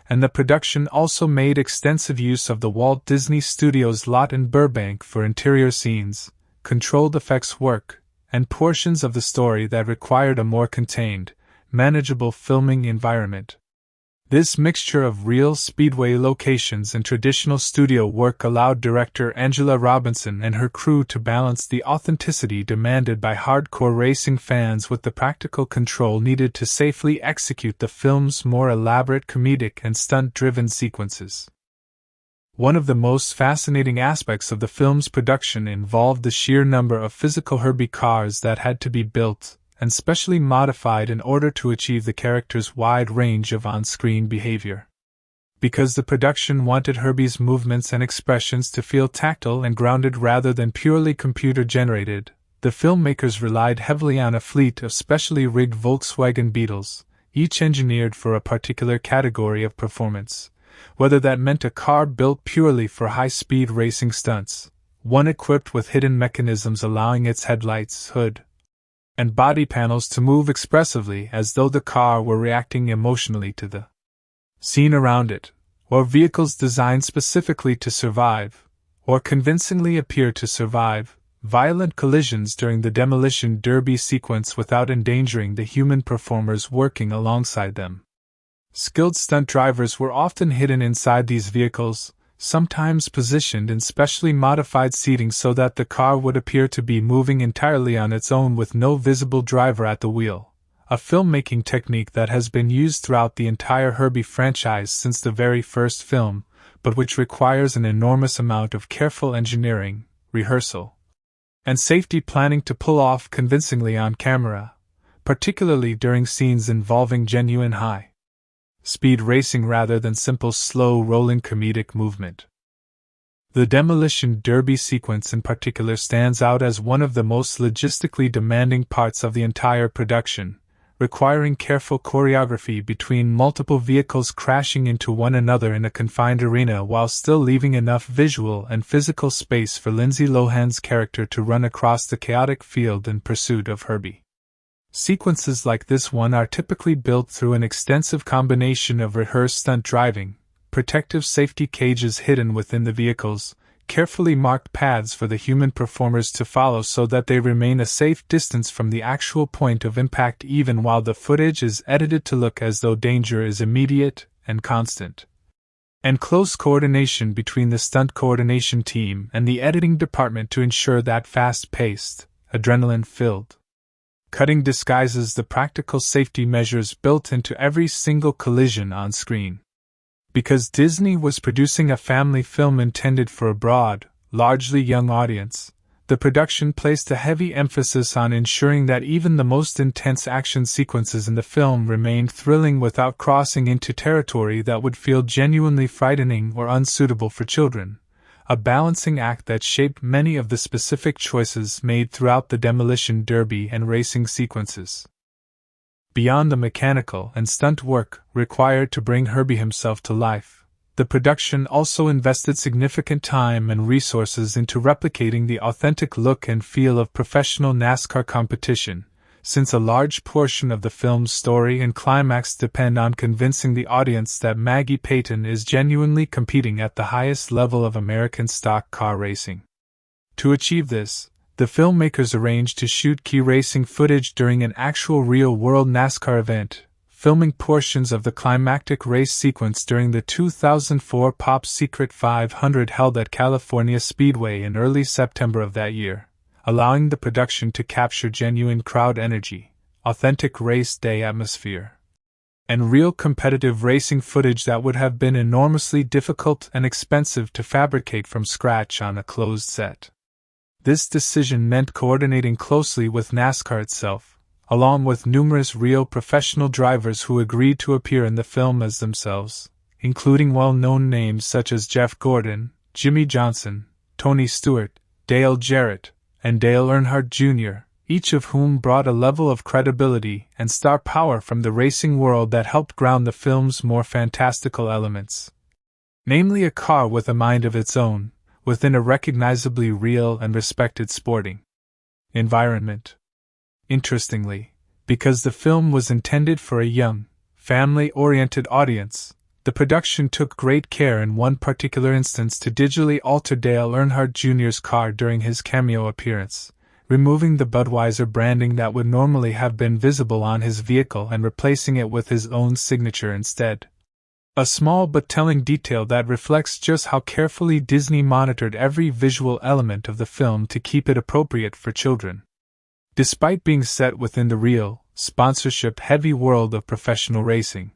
and the production also made extensive use of the Walt Disney Studios lot in Burbank for interior scenes, controlled effects work, and portions of the story that required a more contained, manageable filming environment. This mixture of real speedway locations and traditional studio work allowed director Angela Robinson and her crew to balance the authenticity demanded by hardcore racing fans with the practical control needed to safely execute the film's more elaborate comedic and stunt-driven sequences. One of the most fascinating aspects of the film's production involved the sheer number of physical Herbie cars that had to be built and specially modified in order to achieve the character's wide range of on-screen behavior. Because the production wanted Herbie's movements and expressions to feel tactile and grounded rather than purely computer-generated, the filmmakers relied heavily on a fleet of specially rigged Volkswagen Beetles, each engineered for a particular category of performance, whether that meant a car built purely for high-speed racing stunts, one equipped with hidden mechanisms allowing its headlights, hood, and body panels to move expressively as though the car were reacting emotionally to the scene around it, or vehicles designed specifically to survive, or convincingly appear to survive, violent collisions during the demolition derby sequence without endangering the human performers working alongside them. Skilled stunt drivers were often hidden inside these vehicles, sometimes positioned in specially modified seating so that the car would appear to be moving entirely on its own with no visible driver at the wheel, a filmmaking technique that has been used throughout the entire Herbie franchise since the very first film, but which requires an enormous amount of careful engineering, rehearsal, and safety planning to pull off convincingly on camera, particularly during scenes involving genuine high-speed racing rather than simple slow-rolling comedic movement. The demolition derby sequence in particular stands out as one of the most logistically demanding parts of the entire production, requiring careful choreography between multiple vehicles crashing into one another in a confined arena while still leaving enough visual and physical space for Lindsay Lohan's character to run across the chaotic field in pursuit of Herbie. Sequences like this one are typically built through an extensive combination of rehearsed stunt driving, protective safety cages hidden within the vehicles, carefully marked paths for the human performers to follow so that they remain a safe distance from the actual point of impact even while the footage is edited to look as though danger is immediate and constant. And close coordination between the stunt coordination team and the editing department to ensure that fast-paced, adrenaline-filled cutting disguises the practical safety measures built into every single collision on screen. Because Disney was producing a family film intended for a broad, largely young audience, the production placed a heavy emphasis on ensuring that even the most intense action sequences in the film remained thrilling without crossing into territory that would feel genuinely frightening or unsuitable for children, a balancing act that shaped many of the specific choices made throughout the demolition derby and racing sequences. Beyond the mechanical and stunt work required to bring Herbie himself to life, the production also invested significant time and resources into replicating the authentic look and feel of professional NASCAR competition, since a large portion of the film's story and climax depend on convincing the audience that Maggie Peyton is genuinely competing at the highest level of American stock car racing. To achieve this, the filmmakers arranged to shoot key racing footage during an actual real-world NASCAR event, filming portions of the climactic race sequence during the 2004 Pop Secret 500 held at California Speedway in early September of that year, allowing the production to capture genuine crowd energy, authentic race day atmosphere, and real competitive racing footage that would have been enormously difficult and expensive to fabricate from scratch on a closed set. This decision meant coordinating closely with NASCAR itself, along with numerous real professional drivers who agreed to appear in the film as themselves, including well-known names such as Jeff Gordon, Jimmy Johnson, Tony Stewart, Dale Jarrett, and Dale Earnhardt Jr., each of whom brought a level of credibility and star power from the racing world that helped ground the film's more fantastical elements. Namely, a car with a mind of its own, within a recognizably real and respected sporting environment. Interestingly, because the film was intended for a young, family-oriented audience, the production took great care in one particular instance to digitally alter Dale Earnhardt Jr.'s car during his cameo appearance, removing the Budweiser branding that would normally have been visible on his vehicle and replacing it with his own signature instead. A small but telling detail that reflects just how carefully Disney monitored every visual element of the film to keep it appropriate for children. Despite being set within the real, sponsorship-heavy world of professional racing,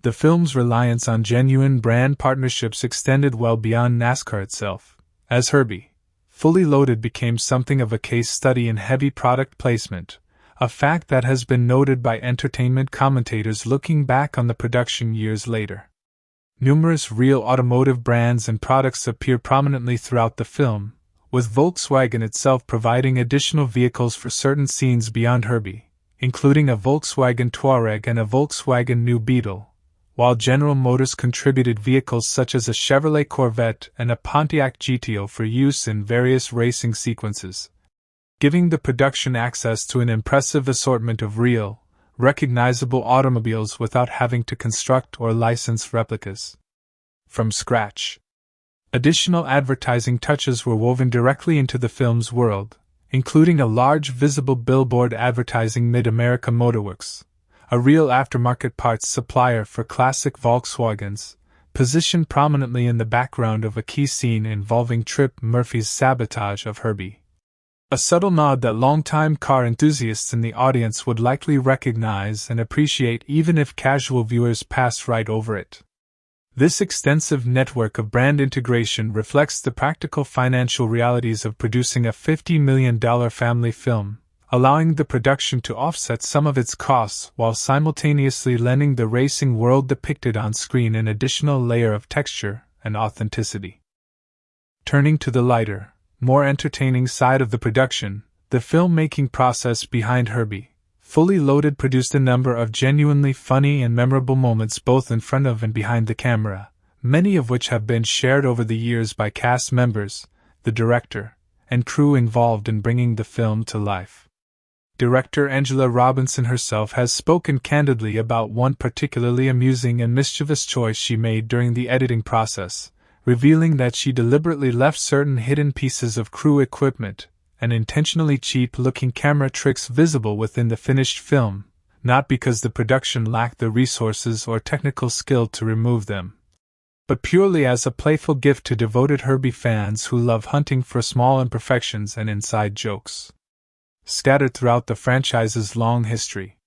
the film's reliance on genuine brand partnerships extended well beyond NASCAR itself, as Herbie, Fully Loaded became something of a case study in heavy product placement, a fact that has been noted by entertainment commentators looking back on the production years later. Numerous real automotive brands and products appear prominently throughout the film, with Volkswagen itself providing additional vehicles for certain scenes beyond Herbie, including a Volkswagen Touareg and a Volkswagen New Beetle, while General Motors contributed vehicles such as a Chevrolet Corvette and a Pontiac GTO for use in various racing sequences, giving the production access to an impressive assortment of real, recognizable automobiles without having to construct or license replicas from scratch. Additional advertising touches were woven directly into the film's world, including a large visible billboard advertising Mid-America Motorworks, a real aftermarket parts supplier for classic Volkswagens, positioned prominently in the background of a key scene involving Trip Murphy's sabotage of Herbie. A subtle nod that longtime car enthusiasts in the audience would likely recognize and appreciate even if casual viewers passed right over it. This extensive network of brand integration reflects the practical financial realities of producing a $50 million family film, allowing the production to offset some of its costs while simultaneously lending the racing world depicted on screen an additional layer of texture and authenticity. Turning to the lighter, more entertaining side of the production, the filmmaking process behind Herbie, Fully Loaded produced a number of genuinely funny and memorable moments both in front of and behind the camera, many of which have been shared over the years by cast members, the director, and crew involved in bringing the film to life. Director Angela Robinson herself has spoken candidly about one particularly amusing and mischievous choice she made during the editing process, revealing that she deliberately left certain hidden pieces of crew equipment and intentionally cheap-looking camera tricks visible within the finished film, not because the production lacked the resources or technical skill to remove them, but purely as a playful gift to devoted Herbie fans who love hunting for small imperfections and inside jokes scattered throughout the franchise's long history.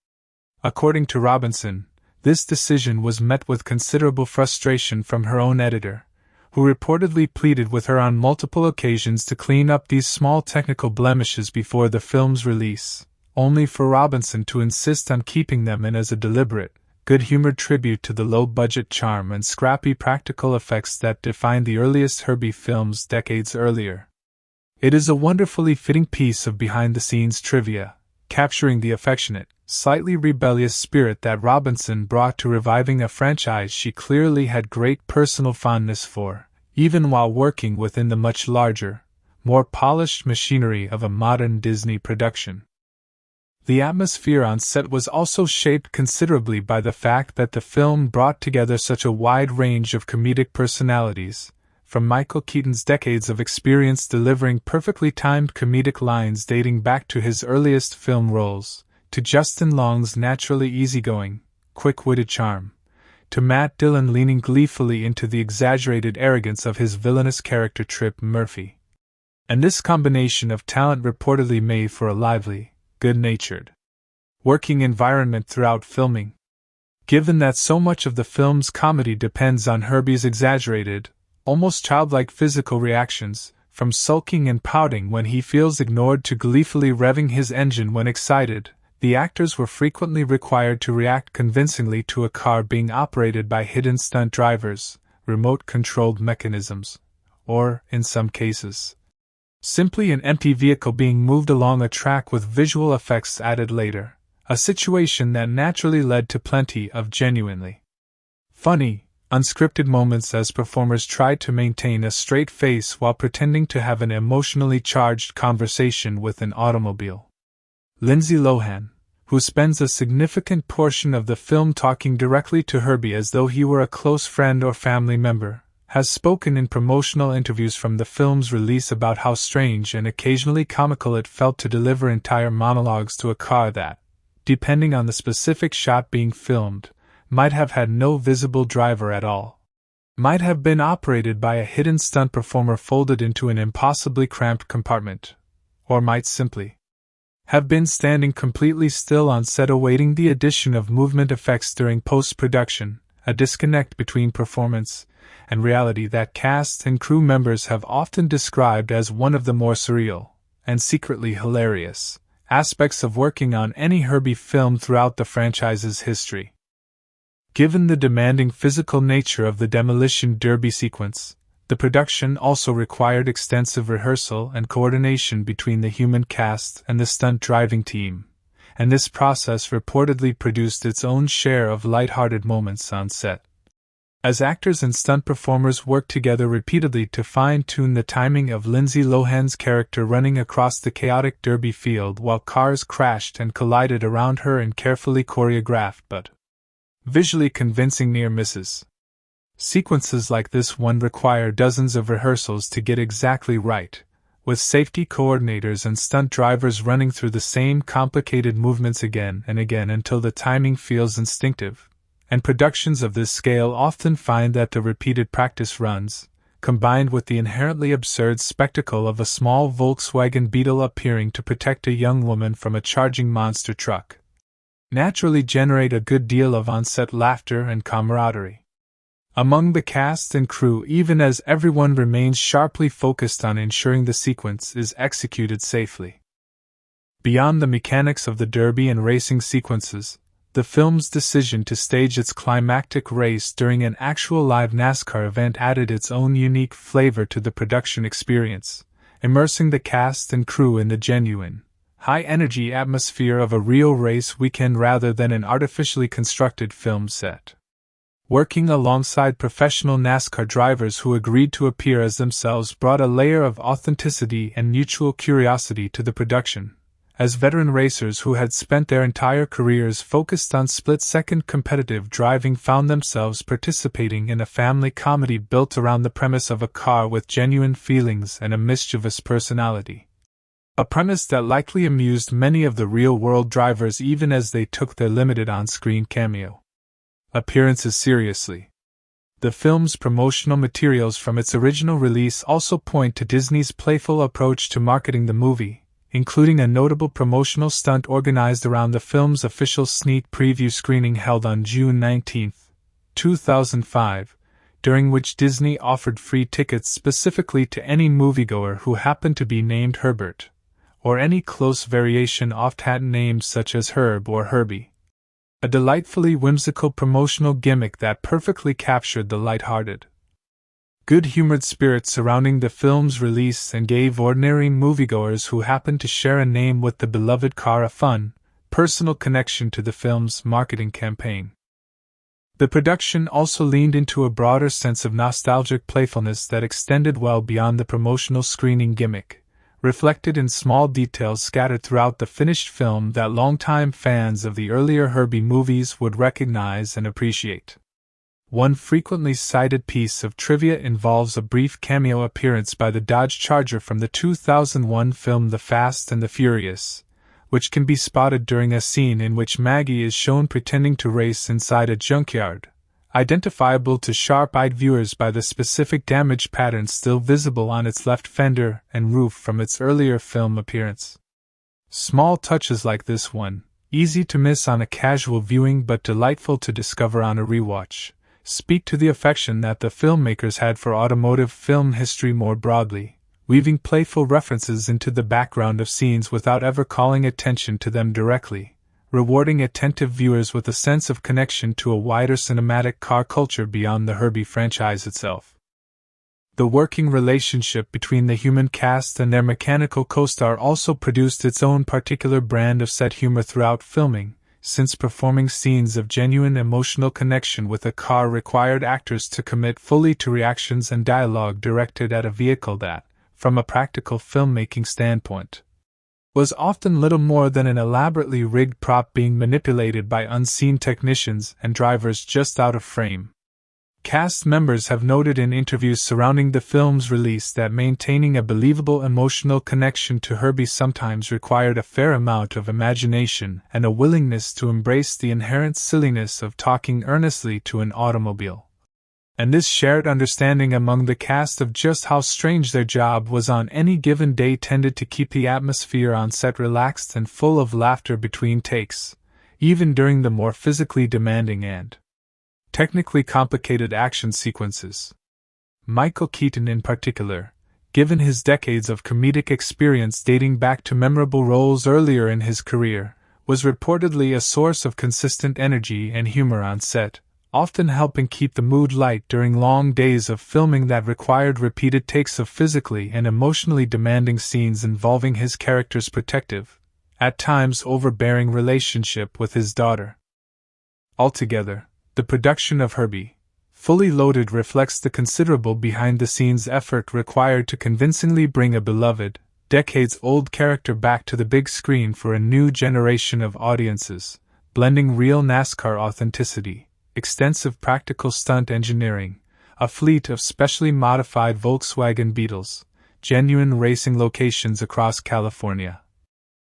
According to Robinson, this decision was met with considerable frustration from her own editor, who reportedly pleaded with her on multiple occasions to clean up these small technical blemishes before the film's release, only for Robinson to insist on keeping them in as a deliberate, good-humored tribute to the low-budget charm and scrappy practical effects that defined the earliest Herbie films decades earlier. It is a wonderfully fitting piece of behind-the-scenes trivia, capturing the affectionate, slightly rebellious spirit that Robinson brought to reviving a franchise she clearly had great personal fondness for, even while working within the much larger, more polished machinery of a modern Disney production. The atmosphere on set was also shaped considerably by the fact that the film brought together such a wide range of comedic personalities, from Michael Keaton's decades of experience delivering perfectly timed comedic lines dating back to his earliest film roles, to Justin Long's naturally easygoing, quick-witted charm, to Matt Dillon leaning gleefully into the exaggerated arrogance of his villainous character Trip Murphy. And this combination of talent reportedly made for a lively, good-natured working environment throughout filming. Given that so much of the film's comedy depends on Herbie's exaggerated, almost childlike physical reactions, from sulking and pouting when he feels ignored to gleefully revving his engine when excited, the actors were frequently required to react convincingly to a car being operated by hidden stunt drivers, remote-controlled mechanisms, or, in some cases, simply an empty vehicle being moved along a track with visual effects added later, a situation that naturally led to plenty of genuinely funny, unscripted moments as performers tried to maintain a straight face while pretending to have an emotionally charged conversation with an automobile. Lindsay Lohan, who spends a significant portion of the film talking directly to Herbie as though he were a close friend or family member, has spoken in promotional interviews from the film's release about how strange and occasionally comical it felt to deliver entire monologues to a car that, depending on the specific shot being filmed, might have had no visible driver at all, might have been operated by a hidden stunt performer folded into an impossibly cramped compartment, or might simply have been standing completely still on set awaiting the addition of movement effects during post-production, a disconnect between performance and reality that cast and crew members have often described as one of the more surreal, and secretly hilarious, aspects of working on any Herbie film throughout the franchise's history. Given the demanding physical nature of the demolition derby sequence, the production also required extensive rehearsal and coordination between the human cast and the stunt driving team, and this process reportedly produced its own share of light-hearted moments on set. As actors and stunt performers worked together repeatedly to fine-tune the timing of Lindsay Lohan's character running across the chaotic derby field while cars crashed and collided around her in carefully choreographed but visually convincing near misses. Sequences like this one require dozens of rehearsals to get exactly right, with safety coordinators and stunt drivers running through the same complicated movements again and again until the timing feels instinctive, and productions of this scale often find that the repeated practice runs, combined with the inherently absurd spectacle of a small Volkswagen Beetle appearing to protect a young woman from a charging monster truck, naturally generate a good deal of on-set laughter and camaraderie among the cast and crew, even as everyone remains sharply focused on ensuring the sequence is executed safely. Beyond the mechanics of the derby and racing sequences, the film's decision to stage its climactic race during an actual live NASCAR event added its own unique flavor to the production experience, immersing the cast and crew in the genuine, high-energy atmosphere of a real race weekend rather than an artificially constructed film set. Working alongside professional NASCAR drivers who agreed to appear as themselves brought a layer of authenticity and mutual curiosity to the production, as veteran racers who had spent their entire careers focused on split-second competitive driving found themselves participating in a family comedy built around the premise of a car with genuine feelings and a mischievous personality. A premise that likely amused many of the real-world drivers even as they took their limited on-screen cameo appearances seriously. The film's promotional materials from its original release also point to Disney's playful approach to marketing the movie, including a notable promotional stunt organized around the film's official sneak preview screening held on June 19, 2005, during which Disney offered free tickets specifically to any moviegoer who happened to be named Herbert, or any close variation offhand names such as Herb or Herbie. A delightfully whimsical promotional gimmick that perfectly captured the light-hearted, good-humored spirit surrounding the film's release and gave ordinary moviegoers who happened to share a name with the beloved car a fun, personal connection to the film's marketing campaign. The production also leaned into a broader sense of nostalgic playfulness that extended well beyond the promotional screening gimmick, reflected in small details scattered throughout the finished film that longtime fans of the earlier Herbie movies would recognize and appreciate. One frequently cited piece of trivia involves a brief cameo appearance by the Dodge Charger from the 2001 film The Fast and the Furious, which can be spotted during a scene in which Maggie is shown pretending to race inside a junkyard, identifiable to sharp-eyed viewers by the specific damage pattern still visible on its left fender and roof from its earlier film appearance. Small touches like this one, easy to miss on a casual viewing but delightful to discover on a rewatch, speak to the affection that the filmmakers had for automotive film history more broadly, weaving playful references into the background of scenes without ever calling attention to them directly, rewarding attentive viewers with a sense of connection to a wider cinematic car culture beyond the Herbie franchise itself. The working relationship between the human cast and their mechanical co-star also produced its own particular brand of set humor throughout filming, since performing scenes of genuine emotional connection with a car required actors to commit fully to reactions and dialogue directed at a vehicle that, from a practical filmmaking standpoint, was often little more than an elaborately rigged prop being manipulated by unseen technicians and drivers just out of frame. Cast members have noted in interviews surrounding the film's release that maintaining a believable emotional connection to Herbie sometimes required a fair amount of imagination and a willingness to embrace the inherent silliness of talking earnestly to an automobile. And this shared understanding among the cast of just how strange their job was on any given day tended to keep the atmosphere on set relaxed and full of laughter between takes, even during the more physically demanding and technically complicated action sequences. Michael Keaton in particular, given his decades of comedic experience dating back to memorable roles earlier in his career, was reportedly a source of consistent energy and humor on set, often helping keep the mood light during long days of filming that required repeated takes of physically and emotionally demanding scenes involving his character's protective, at times overbearing relationship with his daughter. Altogether, the production of Herbie, Fully Loaded reflects the considerable behind-the-scenes effort required to convincingly bring a beloved, decades-old character back to the big screen for a new generation of audiences, blending real NASCAR authenticity, extensive practical stunt engineering, a fleet of specially modified Volkswagen Beetles, genuine racing locations across California,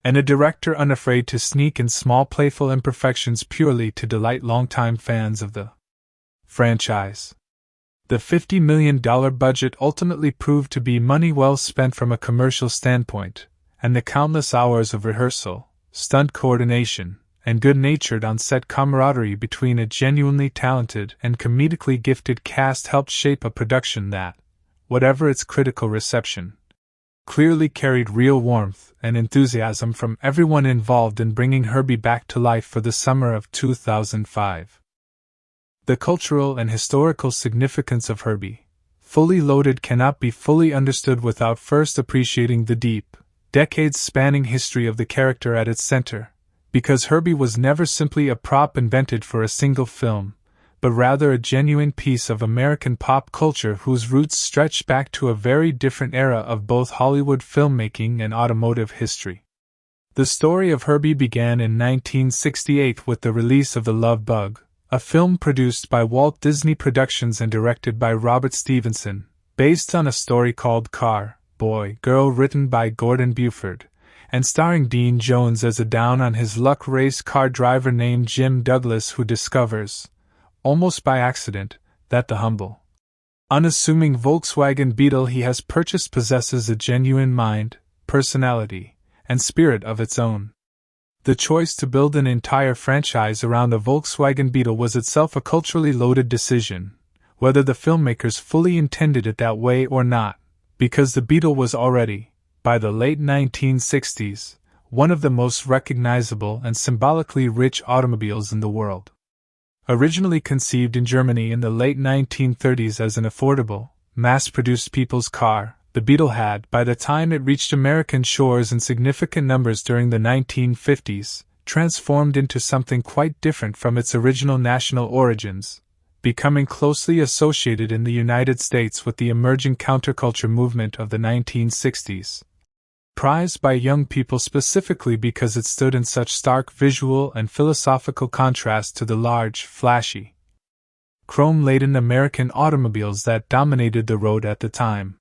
and a director unafraid to sneak in small playful imperfections purely to delight longtime fans of the franchise. The $50 million budget ultimately proved to be money well spent from a commercial standpoint, and the countless hours of rehearsal, stunt coordination, and good-natured on-set camaraderie between a genuinely talented and comedically gifted cast helped shape a production that, whatever its critical reception, clearly carried real warmth and enthusiasm from everyone involved in bringing Herbie back to life for the summer of 2005. The cultural and historical significance of Herbie, Fully Loaded, cannot be fully understood without first appreciating the deep, decades-spanning history of the character at its center, because Herbie was never simply a prop invented for a single film, but rather a genuine piece of American pop culture whose roots stretch back to a very different era of both Hollywood filmmaking and automotive history. The story of Herbie began in 1968 with the release of The Love Bug, a film produced by Walt Disney Productions and directed by Robert Stevenson, based on a story called Car, Boy, Girl, written by Gordon Buford, and starring Dean Jones as a down-on-his-luck race car driver named Jim Douglas who discovers, almost by accident, that the humble, unassuming Volkswagen Beetle he has purchased possesses a genuine mind, personality, and spirit of its own. The choice to build an entire franchise around the Volkswagen Beetle was itself a culturally loaded decision, whether the filmmakers fully intended it that way or not, because the Beetle was already, by the late 1960s, one of the most recognizable and symbolically rich automobiles in the world. Originally conceived in Germany in the late 1930s as an affordable, mass-produced people's car, the Beetle had, by the time it reached American shores in significant numbers during the 1950s, transformed into something quite different from its original national origins, becoming closely associated in the United States with the emerging counterculture movement of the 1960s. Prized by young people specifically because it stood in such stark visual and philosophical contrast to the large, flashy, chrome-laden American automobiles that dominated the road at the time.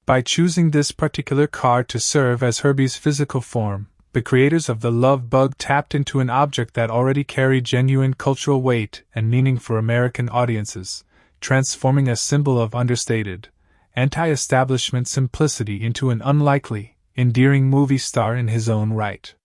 By choosing this particular car to serve as Herbie's physical form, the creators of The Love Bug tapped into an object that already carried genuine cultural weight and meaning for American audiences, transforming a symbol of understated, anti-establishment simplicity into an unlikely, endearing movie star in his own right.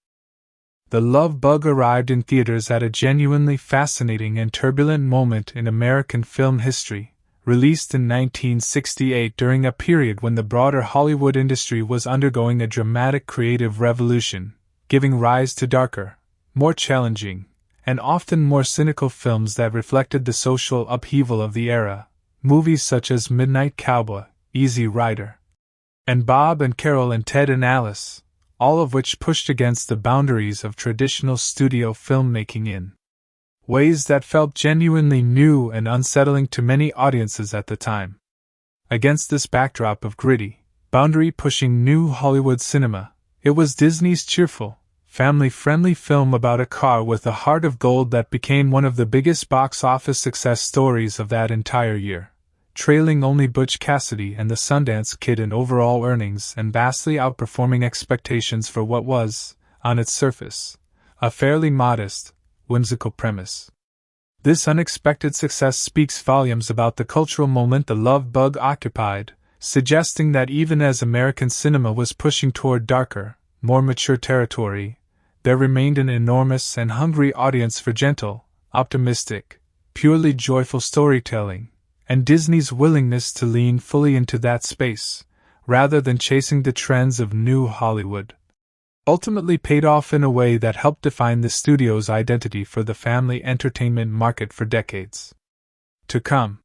The Love Bug arrived in theaters at a genuinely fascinating and turbulent moment in American film history. Released in 1968 during a period when the broader Hollywood industry was undergoing a dramatic creative revolution, giving rise to darker, more challenging, and often more cynical films that reflected the social upheaval of the era, movies such as Midnight Cowboy, Easy Rider, and Bob and Carol and Ted and Alice, all of which pushed against the boundaries of traditional studio filmmaking in ways that felt genuinely new and unsettling to many audiences at the time. Against this backdrop of gritty, boundary-pushing new Hollywood cinema, it was Disney's cheerful, family-friendly film about a car with a heart of gold that became one of the biggest box office success stories of that entire year, trailing only Butch Cassidy and the Sundance Kid in overall earnings and vastly outperforming expectations for what was, on its surface, a fairly modest, whimsical premise. This unexpected success speaks volumes about the cultural moment The Love Bug occupied, suggesting that even as American cinema was pushing toward darker, more mature territory, there remained an enormous and hungry audience for gentle, optimistic, purely joyful storytelling, and Disney's willingness to lean fully into that space, rather than chasing the trends of new Hollywood, ultimately paid off in a way that helped define the studio's identity for the family entertainment market for decades to come.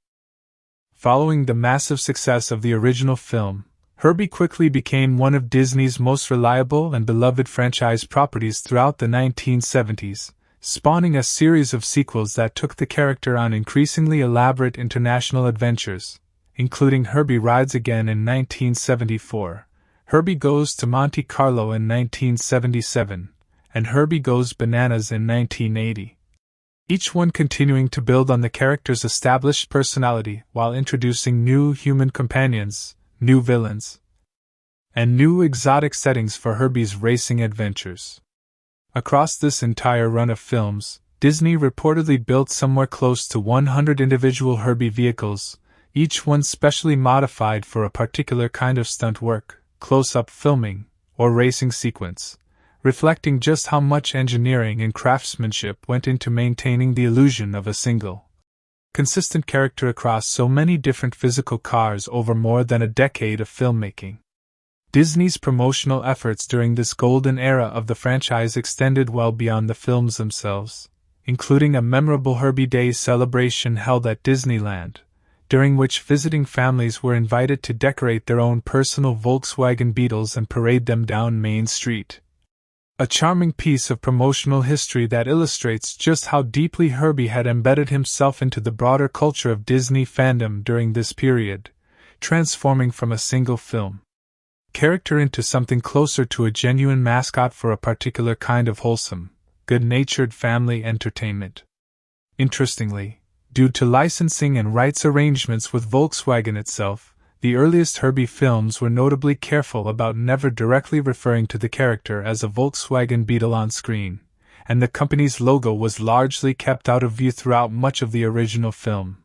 Following the massive success of the original film, Herbie quickly became one of Disney's most reliable and beloved franchise properties throughout the 1970s, spawning a series of sequels that took the character on increasingly elaborate international adventures, including Herbie Rides Again in 1974, Herbie Goes to Monte Carlo in 1977, and Herbie Goes Bananas in 1980. Each one continuing to build on the character's established personality while introducing new human companions, new villains, and new exotic settings for Herbie's racing adventures. Across this entire run of films, Disney reportedly built somewhere close to 100 individual Herbie vehicles, each one specially modified for a particular kind of stunt work, close-up filming, or racing sequence, reflecting just how much engineering and craftsmanship went into maintaining the illusion of a single, consistent character across so many different physical cars over more than a decade of filmmaking. Disney's promotional efforts during this golden era of the franchise extended well beyond the films themselves, including a memorable Herbie Day celebration held at Disneyland, during which visiting families were invited to decorate their own personal Volkswagen Beetles and parade them down Main Street. A charming piece of promotional history that illustrates just how deeply Herbie had embedded himself into the broader culture of Disney fandom during this period, transforming from a single film character into something closer to a genuine mascot for a particular kind of wholesome, good-natured family entertainment. Interestingly, due to licensing and rights arrangements with Volkswagen itself, the earliest Herbie films were notably careful about never directly referring to the character as a Volkswagen Beetle on screen, and the company's logo was largely kept out of view throughout much of the original film.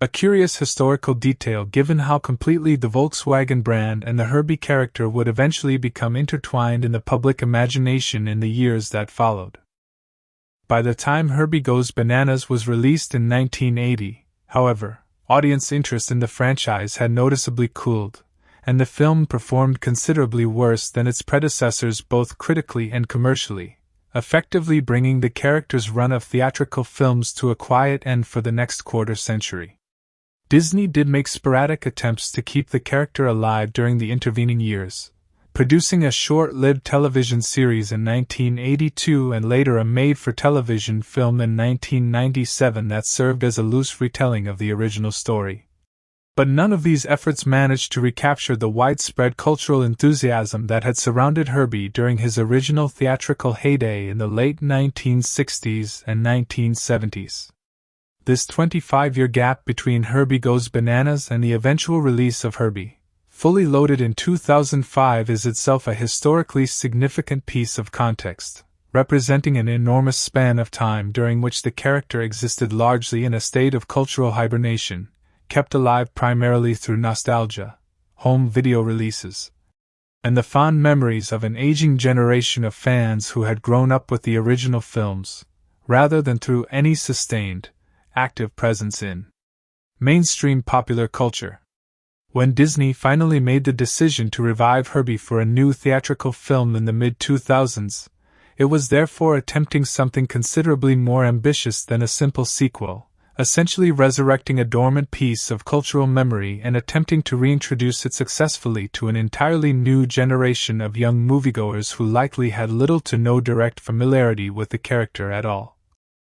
A curious historical detail given how completely the Volkswagen brand and the Herbie character would eventually become intertwined in the public imagination in the years that followed. By the time Herbie Goes Bananas was released in 1980, however, audience interest in the franchise had noticeably cooled, and the film performed considerably worse than its predecessors both critically and commercially, effectively bringing the character's run of theatrical films to a quiet end for the next quarter century. Disney did make sporadic attempts to keep the character alive during the intervening years, producing a short-lived television series in 1982 and later a made-for-television film in 1997 that served as a loose retelling of the original story. But none of these efforts managed to recapture the widespread cultural enthusiasm that had surrounded Herbie during his original theatrical heyday in the late 1960s and 1970s. This 25-year gap between Herbie Goes Bananas and the eventual release of Herbie, Fully Loaded in 2005 is itself a historically significant piece of context, representing an enormous span of time during which the character existed largely in a state of cultural hibernation, kept alive primarily through nostalgia, home video releases, and the fond memories of an aging generation of fans who had grown up with the original films, rather than through any sustained, active presence in mainstream popular culture. When Disney finally made the decision to revive Herbie for a new theatrical film in the mid-2000s, it was therefore attempting something considerably more ambitious than a simple sequel, essentially resurrecting a dormant piece of cultural memory and attempting to reintroduce it successfully to an entirely new generation of young moviegoers who likely had little to no direct familiarity with the character at all,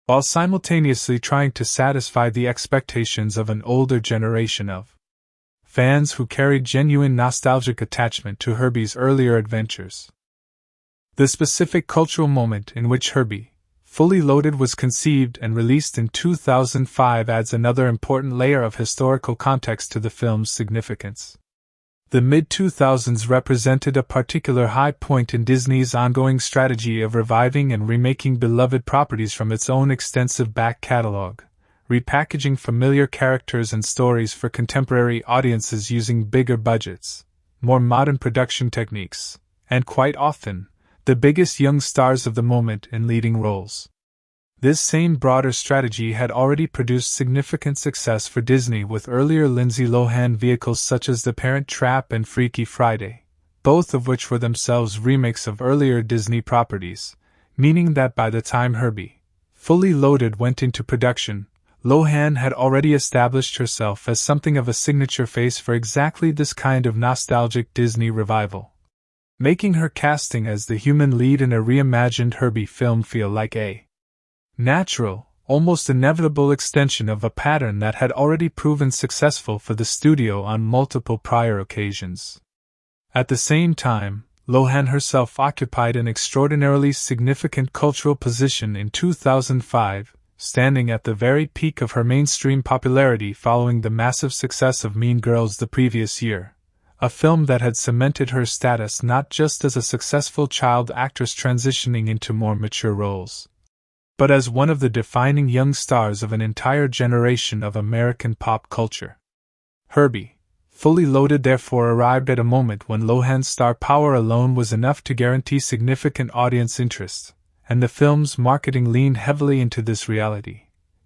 while simultaneously trying to satisfy the expectations of an older generation of fans who carried genuine nostalgic attachment to Herbie's earlier adventures. The specific cultural moment in which Herbie, Fully Loaded was conceived and released in 2005 adds another important layer of historical context to the film's significance. The mid-2000s represented a particular high point in Disney's ongoing strategy of reviving and remaking beloved properties from its own extensive back catalog, repackaging familiar characters and stories for contemporary audiences using bigger budgets, more modern production techniques, and quite often, the biggest young stars of the moment in leading roles. This same broader strategy had already produced significant success for Disney with earlier Lindsay Lohan vehicles such as The Parent Trap and Freaky Friday, both of which were themselves remakes of earlier Disney properties, meaning that by the time Herbie, Fully Loaded went into production, Lohan had already established herself as something of a signature face for exactly this kind of nostalgic Disney revival, making her casting as the human lead in a reimagined Herbie film feel like a natural, almost inevitable extension of a pattern that had already proven successful for the studio on multiple prior occasions. At the same time, Lohan herself occupied an extraordinarily significant cultural position in 2005, standing at the very peak of her mainstream popularity following the massive success of Mean Girls the previous year, a film that had cemented her status not just as a successful child actress transitioning into more mature roles, but as one of the defining young stars of an entire generation of American pop culture. Herbie, Fully Loaded therefore arrived at a moment when Lohan's star power alone was enough to guarantee significant audience interest, and the film's marketing leaned heavily into this reality,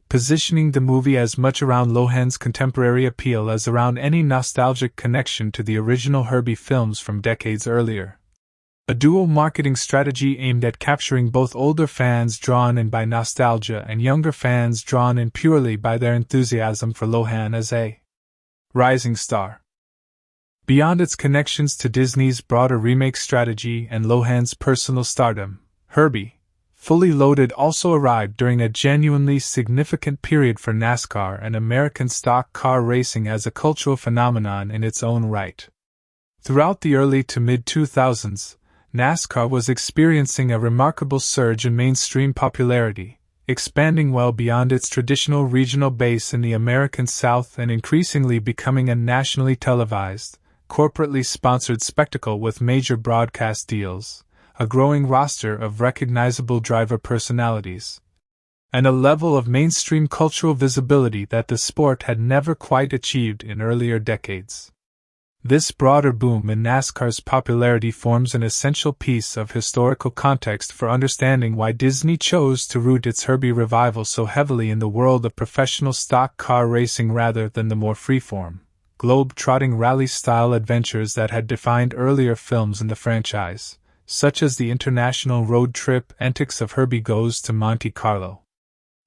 positioning the movie as much around Lohan's contemporary appeal as around any nostalgic connection to the original Herbie films from decades earlier. A dual marketing strategy aimed at capturing both older fans drawn in by nostalgia and younger fans drawn in purely by their enthusiasm for Lohan as a rising star. Beyond its connections to Disney's broader remake strategy and Lohan's personal stardom, Herbie, Fully Loaded also arrived during a genuinely significant period for NASCAR and American stock car racing as a cultural phenomenon in its own right. Throughout the early to mid-2000s, NASCAR was experiencing a remarkable surge in mainstream popularity, expanding well beyond its traditional regional base in the American South and increasingly becoming a nationally televised, corporately sponsored spectacle with major broadcast deals, a growing roster of recognizable driver personalities, and a level of mainstream cultural visibility that the sport had never quite achieved in earlier decades. This broader boom in NASCAR's popularity forms an essential piece of historical context for understanding why Disney chose to root its Herbie revival so heavily in the world of professional stock car racing rather than the more freeform, globe-trotting rally-style adventures that had defined earlier films in the franchise, such as the international road trip antics of Herbie Goes to Monte Carlo.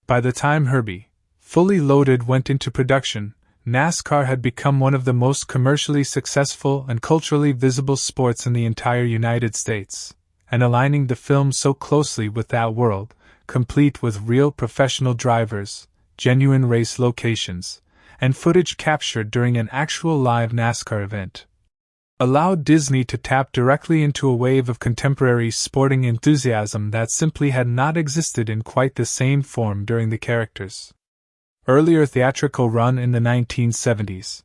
By the time Herbie, Fully Loaded went into production, NASCAR had become one of the most commercially successful and culturally visible sports in the entire United States, and aligning the film so closely with that world, complete with real professional drivers, genuine race locations, and footage captured during an actual live NASCAR event, allowed Disney to tap directly into a wave of contemporary sporting enthusiasm that simply had not existed in quite the same form during the character's earlier theatrical run in the 1970s.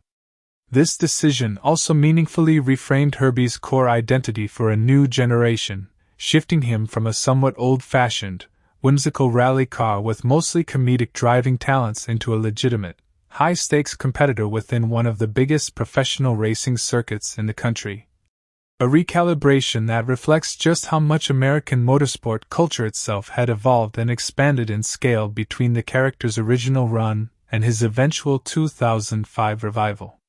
This decision also meaningfully reframed Herbie's core identity for a new generation, shifting him from a somewhat old-fashioned, whimsical rally car with mostly comedic driving talents into a legitimate, high-stakes competitor within one of the biggest professional racing circuits in the country. A recalibration that reflects just how much American motorsport culture itself had evolved and expanded in scale between the character's original run and his eventual 2005 revival.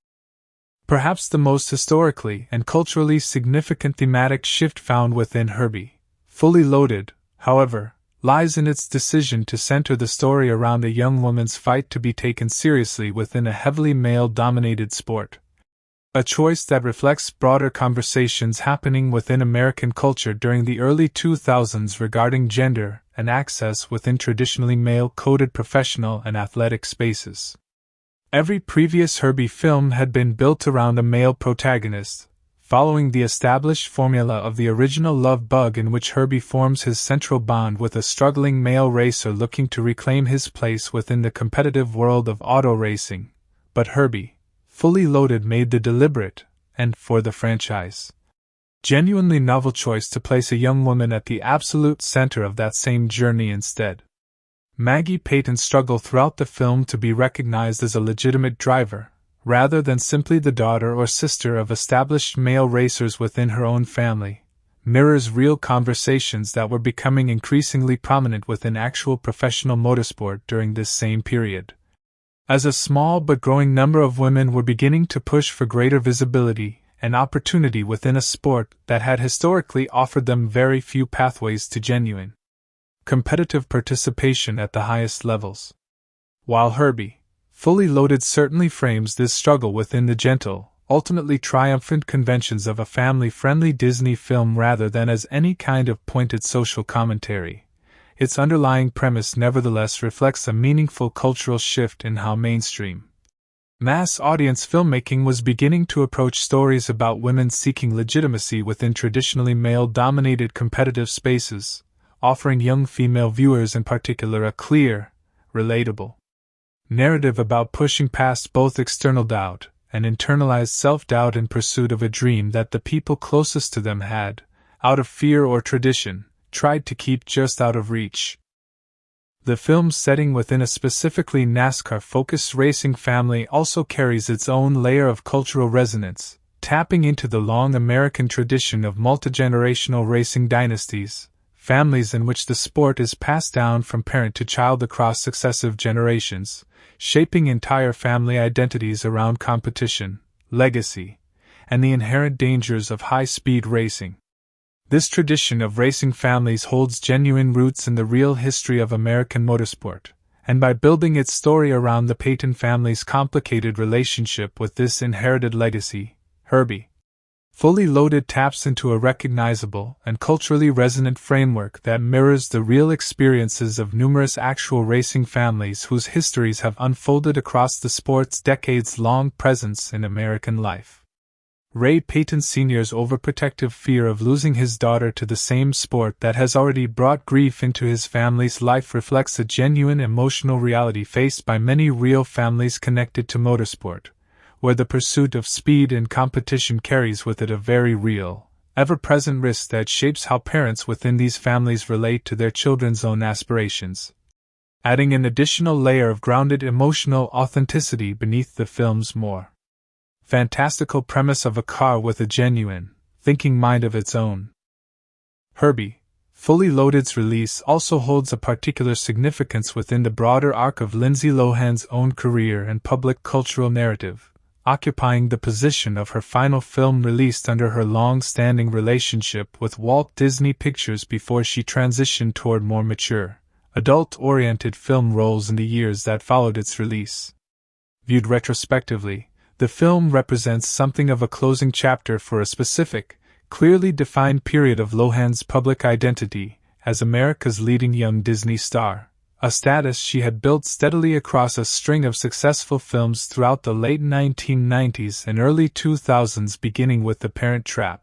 Perhaps the most historically and culturally significant thematic shift found within Herbie, Fully Loaded, however, lies in its decision to center the story around a young woman's fight to be taken seriously within a heavily male-dominated sport. A choice that reflects broader conversations happening within American culture during the early 2000s regarding gender and access within traditionally male-coded professional and athletic spaces. Every previous Herbie film had been built around a male protagonist, following the established formula of the original Love Bug in which Herbie forms his central bond with a struggling male racer looking to reclaim his place within the competitive world of auto racing. But Herbie, Fully Loaded made the deliberate, and, for the franchise, genuinely novel choice to place a young woman at the absolute center of that same journey instead. Maggie Peyton struggled throughout the film to be recognized as a legitimate driver, rather than simply the daughter or sister of established male racers within her own family, mirrors real conversations that were becoming increasingly prominent within actual professional motorsport during this same period. As a small but growing number of women were beginning to push for greater visibility and opportunity within a sport that had historically offered them very few pathways to genuine competitive participation at the highest levels. While Herbie, Fully Loaded certainly frames this struggle within the gentle, ultimately triumphant conventions of a family-friendly Disney film rather than as any kind of pointed social commentary, its underlying premise nevertheless reflects a meaningful cultural shift in how mainstream, mass-audience filmmaking was beginning to approach stories about women seeking legitimacy within traditionally male-dominated competitive spaces, offering young female viewers in particular a clear, relatable narrative about pushing past both external doubt and internalized self-doubt in pursuit of a dream that the people closest to them had, out of fear or tradition, tried to keep just out of reach. The film's setting within a specifically NASCAR-focused racing family also carries its own layer of cultural resonance, tapping into the long American tradition of multigenerational racing dynasties, families in which the sport is passed down from parent to child across successive generations, shaping entire family identities around competition, legacy, and the inherent dangers of high-speed racing. This tradition of racing families holds genuine roots in the real history of American motorsport, and by building its story around the Peyton family's complicated relationship with this inherited legacy, Herbie, Fully Loaded taps into a recognizable and culturally resonant framework that mirrors the real experiences of numerous actual racing families whose histories have unfolded across the sport's decades-long presence in American life. Ray Peyton Sr.'s overprotective fear of losing his daughter to the same sport that has already brought grief into his family's life reflects a genuine emotional reality faced by many real families connected to motorsport, where the pursuit of speed and competition carries with it a very real, ever-present risk that shapes how parents within these families relate to their children's own aspirations, adding an additional layer of grounded emotional authenticity beneath the film's more fantastical premise of a car with a genuine, thinking mind of its own. Herbie, Fully Loaded's release also holds a particular significance within the broader arc of Lindsay Lohan's own career and public cultural narrative, occupying the position of her final film released under her long-standing relationship with Walt Disney Pictures before she transitioned toward more mature, adult-oriented film roles in the years that followed its release. Viewed retrospectively, the film represents something of a closing chapter for a specific, clearly defined period of Lohan's public identity as America's leading young Disney star, a status she had built steadily across a string of successful films throughout the late 1990s and early 2000s, beginning with The Parent Trap.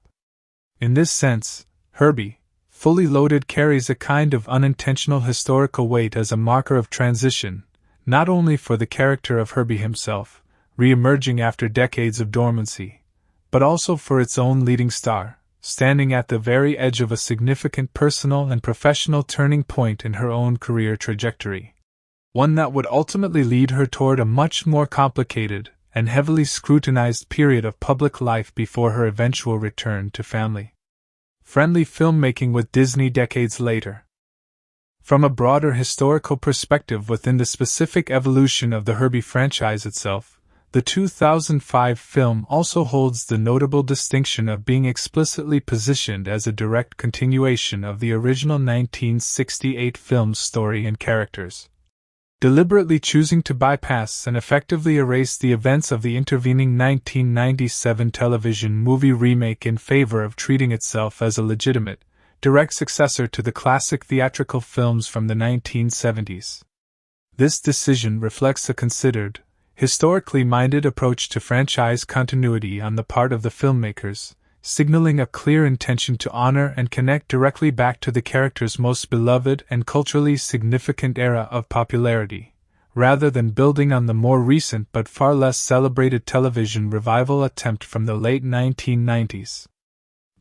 In this sense, Herbie, Fully Loaded carries a kind of unintentional historical weight as a marker of transition, not only for the character of Herbie himself, re-emerging after decades of dormancy, but also for its own leading star, standing at the very edge of a significant personal and professional turning point in her own career trajectory. One that would ultimately lead her toward a much more complicated and heavily scrutinized period of public life before her eventual return to family-friendly filmmaking with Disney decades later. From a broader historical perspective within the specific evolution of the Herbie franchise itself, the 2005 film also holds the notable distinction of being explicitly positioned as a direct continuation of the original 1968 film's story and characters, deliberately choosing to bypass and effectively erase the events of the intervening 1997 television movie remake in favor of treating itself as a legitimate, direct successor to the classic theatrical films from the 1970s. This decision reflects a considered, historically minded approach to franchise continuity on the part of the filmmakers, signaling a clear intention to honor and connect directly back to the character's most beloved and culturally significant era of popularity, rather than building on the more recent but far less celebrated television revival attempt from the late 1990s.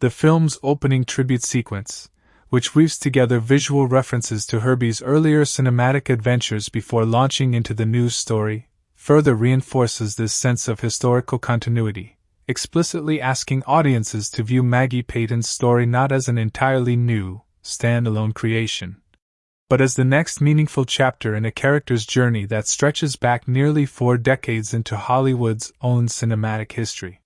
The film's opening tribute sequence, which weaves together visual references to Herbie's earlier cinematic adventures before launching into the news story, further reinforces this sense of historical continuity, explicitly asking audiences to view Maggie Peyton's story not as an entirely new, standalone creation, but as the next meaningful chapter in a character's journey that stretches back nearly 4 decades into Hollywood's own cinematic history.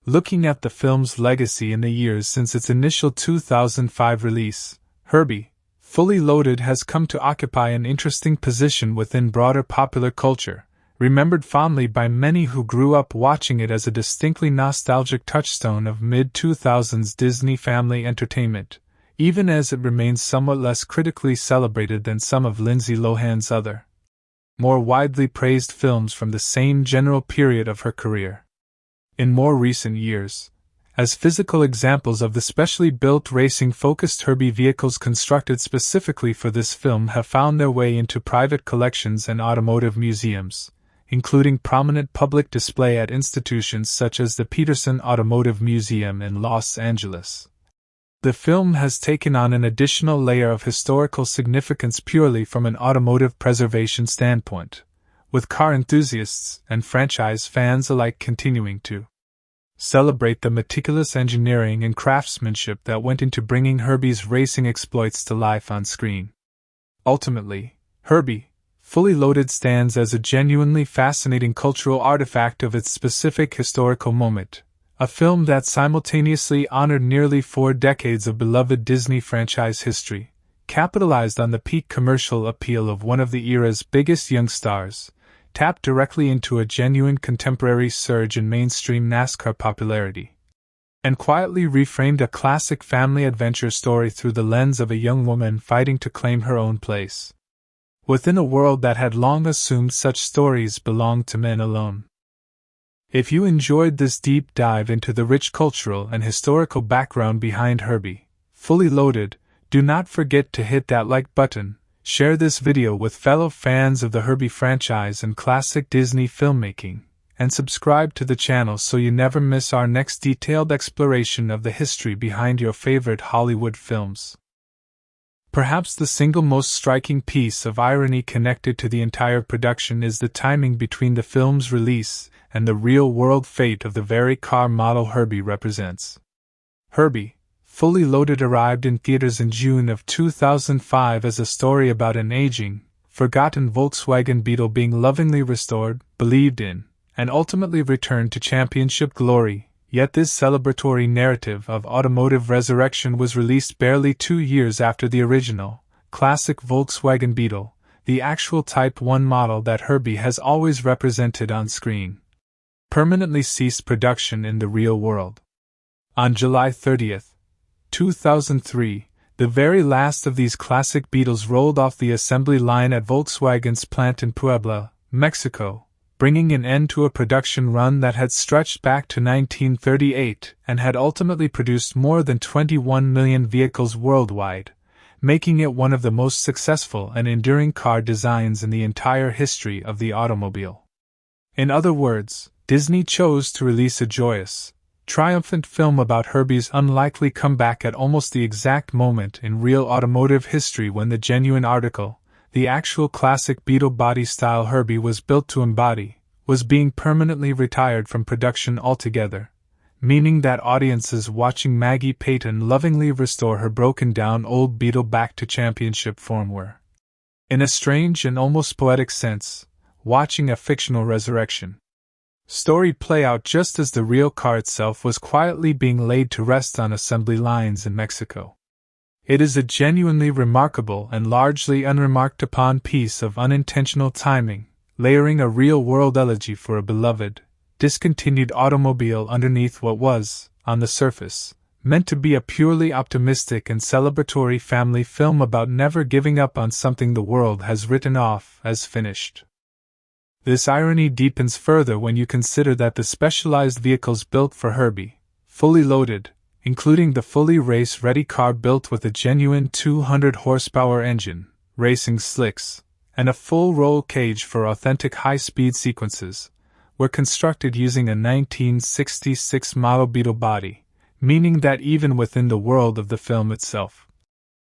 Looking at the film's legacy in the years since its initial 2005 release, Herbie, Fully Loaded has come to occupy an interesting position within broader popular culture, remembered fondly by many who grew up watching it as a distinctly nostalgic touchstone of mid-2000s Disney family entertainment, even as it remains somewhat less critically celebrated than some of Lindsay Lohan's other, more widely praised films from the same general period of her career. In more recent years, as physical examples of the specially built racing-focused Herbie vehicles constructed specifically for this film have found their way into private collections and automotive museums, including prominent public display at institutions such as the Peterson Automotive Museum in Los Angeles. The film has taken on an additional layer of historical significance purely from an automotive preservation standpoint, with car enthusiasts and franchise fans alike continuing to celebrate the meticulous engineering and craftsmanship that went into bringing Herbie's racing exploits to life on screen. Ultimately, Herbie, Fully Loaded stands as a genuinely fascinating cultural artifact of its specific historical moment, a film that simultaneously honored nearly 4 decades of beloved Disney franchise history, capitalized on the peak commercial appeal of one of the era's biggest young stars, tapped directly into a genuine contemporary surge in mainstream NASCAR popularity, and quietly reframed a classic family adventure story through the lens of a young woman fighting to claim her own place within a world that had long assumed such stories belonged to men alone. If you enjoyed this deep dive into the rich cultural and historical background behind Herbie, Fully Loaded, do not forget to hit that like button, share this video with fellow fans of the Herbie franchise and classic Disney filmmaking, and subscribe to the channel so you never miss our next detailed exploration of the history behind your favorite Hollywood films. Perhaps the single most striking piece of irony connected to the entire production is the timing between the film's release and the real-world fate of the very car model Herbie represents. Herbie, Fully Loaded arrived in theaters in June of 2005 as a story about an aging, forgotten Volkswagen Beetle being lovingly restored, believed in, and ultimately returned to championship glory, yet this celebratory narrative of automotive resurrection was released barely 2 years after the original, classic Volkswagen Beetle, the actual Type 1 model that Herbie has always represented on screen, permanently ceased production in the real world. On July 30, 2003, the very last of these classic Beetles rolled off the assembly line at Volkswagen's plant in Puebla, Mexico, bringing an end to a production run that had stretched back to 1938 and had ultimately produced more than 21 million vehicles worldwide, making it one of the most successful and enduring car designs in the entire history of the automobile. In other words, Disney chose to release a joyous, triumphant film about Herbie's unlikely comeback at almost the exact moment in real automotive history when the genuine article, the actual classic Beetle body style Herbie was built to embody, was being permanently retired from production altogether, meaning that audiences watching Maggie Peyton lovingly restore her broken-down old Beetle back to championship form were, in a strange and almost poetic sense, watching a fictional resurrection story play out just as the real car itself was quietly being laid to rest on assembly lines in Mexico. It is a genuinely remarkable and largely unremarked upon piece of unintentional timing, layering a real-world elegy for a beloved, discontinued automobile underneath what was, on the surface, meant to be a purely optimistic and celebratory family film about never giving up on something the world has written off as finished. This irony deepens further when you consider that the specialized vehicles built for Herbie, Fully Loaded, including the fully race-ready car built with a genuine 200-horsepower engine, racing slicks, and a full roll cage for authentic high-speed sequences, were constructed using a 1966 model Beetle body, meaning that even within the world of the film itself,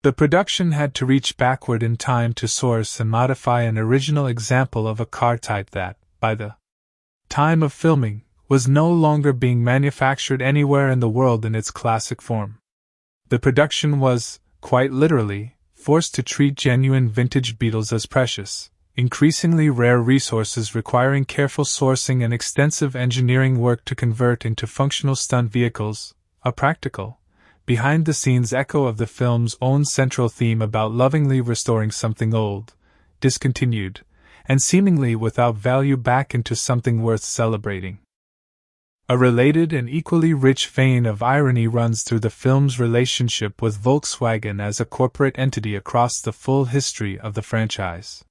the production had to reach backward in time to source and modify an original example of a car type that, by the time of filming, was no longer being manufactured anywhere in the world in its classic form. The production was, quite literally, forced to treat genuine vintage Beetles as precious, increasingly rare resources requiring careful sourcing and extensive engineering work to convert into functional stunt vehicles, a practical, behind-the-scenes echo of the film's own central theme about lovingly restoring something old, discontinued, and seemingly without value back into something worth celebrating. A related and equally rich vein of irony runs through the film's relationship with Volkswagen as a corporate entity across the full history of the franchise.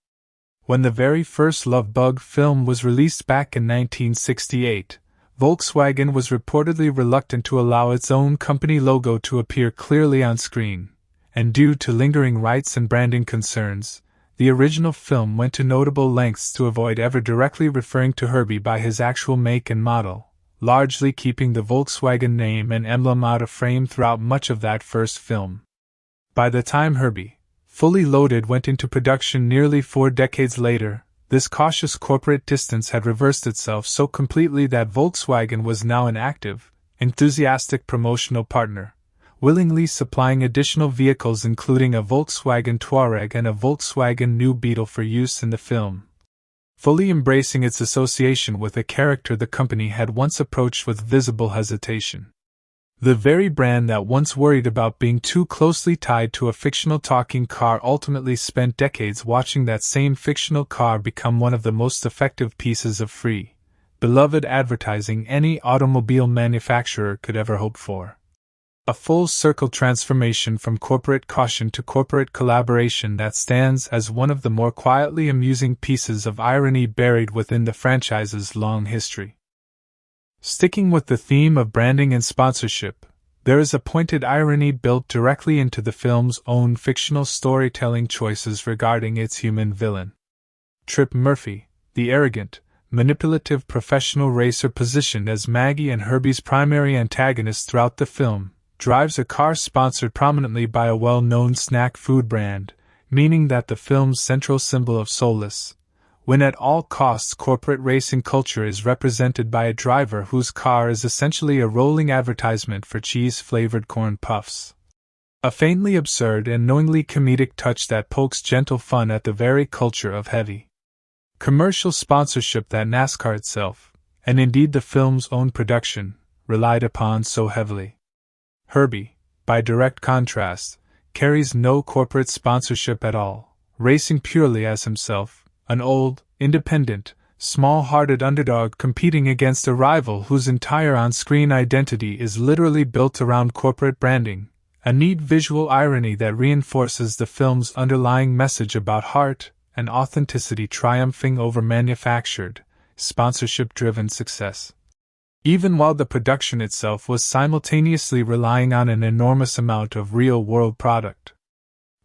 When the very first Love Bug film was released back in 1968, Volkswagen was reportedly reluctant to allow its own company logo to appear clearly on screen, and due to lingering rights and branding concerns, the original film went to notable lengths to avoid ever directly referring to Herbie by his actual make and model, largely keeping the Volkswagen name and emblem out of frame throughout much of that first film. By the time Herbie, Fully Loaded went into production nearly 4 decades later, this cautious corporate distance had reversed itself so completely that Volkswagen was now an active, enthusiastic promotional partner, willingly supplying additional vehicles including a Volkswagen Touareg and a Volkswagen New Beetle for use in the film, fully embracing its association with a character the company had once approached with visible hesitation. The very brand that once worried about being too closely tied to a fictional talking car ultimately spent decades watching that same fictional car become one of the most effective pieces of free, beloved advertising any automobile manufacturer could ever hope for. A full-circle transformation from corporate caution to corporate collaboration that stands as one of the more quietly amusing pieces of irony buried within the franchise's long history. Sticking with the theme of branding and sponsorship, there is a pointed irony built directly into the film's own fictional storytelling choices regarding its human villain. Trip Murphy, the arrogant, manipulative professional racer positioned as Maggie and Herbie's primary antagonist throughout the film, drives a car sponsored prominently by a well-known snack food brand, meaning that the film's central symbol of soulless, when at all costs corporate racing culture is represented by a driver whose car is essentially a rolling advertisement for cheese-flavored corn puffs. A faintly absurd and knowingly comedic touch that pokes gentle fun at the very culture of heavy commercial sponsorship that NASCAR itself, and indeed the film's own production, relied upon so heavily. Herbie, by direct contrast, carries no corporate sponsorship at all, racing purely as himself, an old, independent, small-hearted underdog competing against a rival whose entire on-screen identity is literally built around corporate branding, a neat visual irony that reinforces the film's underlying message about heart and authenticity triumphing over manufactured, sponsorship-driven success. Even while the production itself was simultaneously relying on an enormous amount of real-world product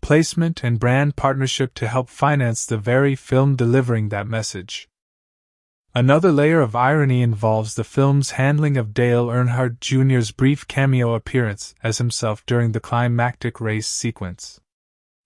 placement and brand partnership to help finance the very film delivering that message. Another layer of irony involves the film's handling of Dale Earnhardt Jr.'s brief cameo appearance as himself during the climactic race sequence.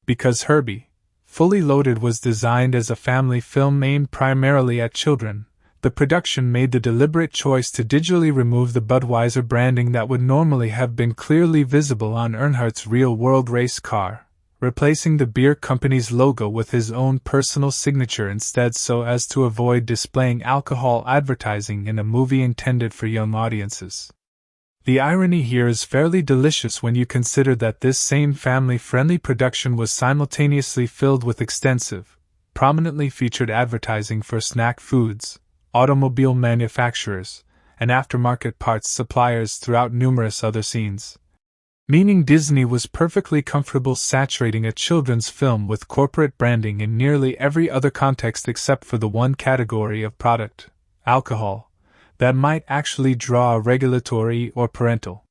Because Herbie, Fully Loaded was designed as a family film aimed primarily at children, the production made the deliberate choice to digitally remove the Budweiser branding that would normally have been clearly visible on Earnhardt's real-world race car, replacing the beer company's logo with his own personal signature instead so as to avoid displaying alcohol advertising in a movie intended for young audiences. The irony here is fairly delicious when you consider that this same family-friendly production was simultaneously filled with extensive, prominently featured advertising for snack foods, automobile manufacturers, and aftermarket parts suppliers throughout numerous other scenes. Meaning Disney was perfectly comfortable saturating a children's film with corporate branding in nearly every other context except for the one category of product, alcohol, that might actually draw a regulatory or parental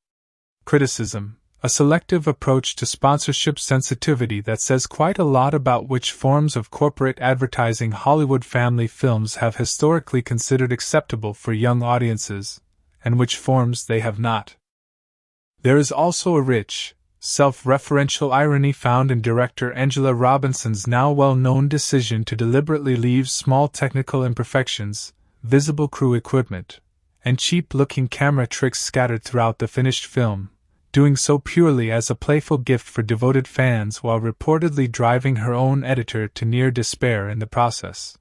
criticism, a selective approach to sponsorship sensitivity that says quite a lot about which forms of corporate advertising Hollywood family films have historically considered acceptable for young audiences, and which forms they have not. There is also a rich, self-referential irony found in director Angela Robinson's now well-known decision to deliberately leave small technical imperfections, visible crew equipment, and cheap-looking camera tricks scattered throughout the finished film, doing so purely as a playful gift for devoted fans while reportedly driving her own editor to near despair in the process.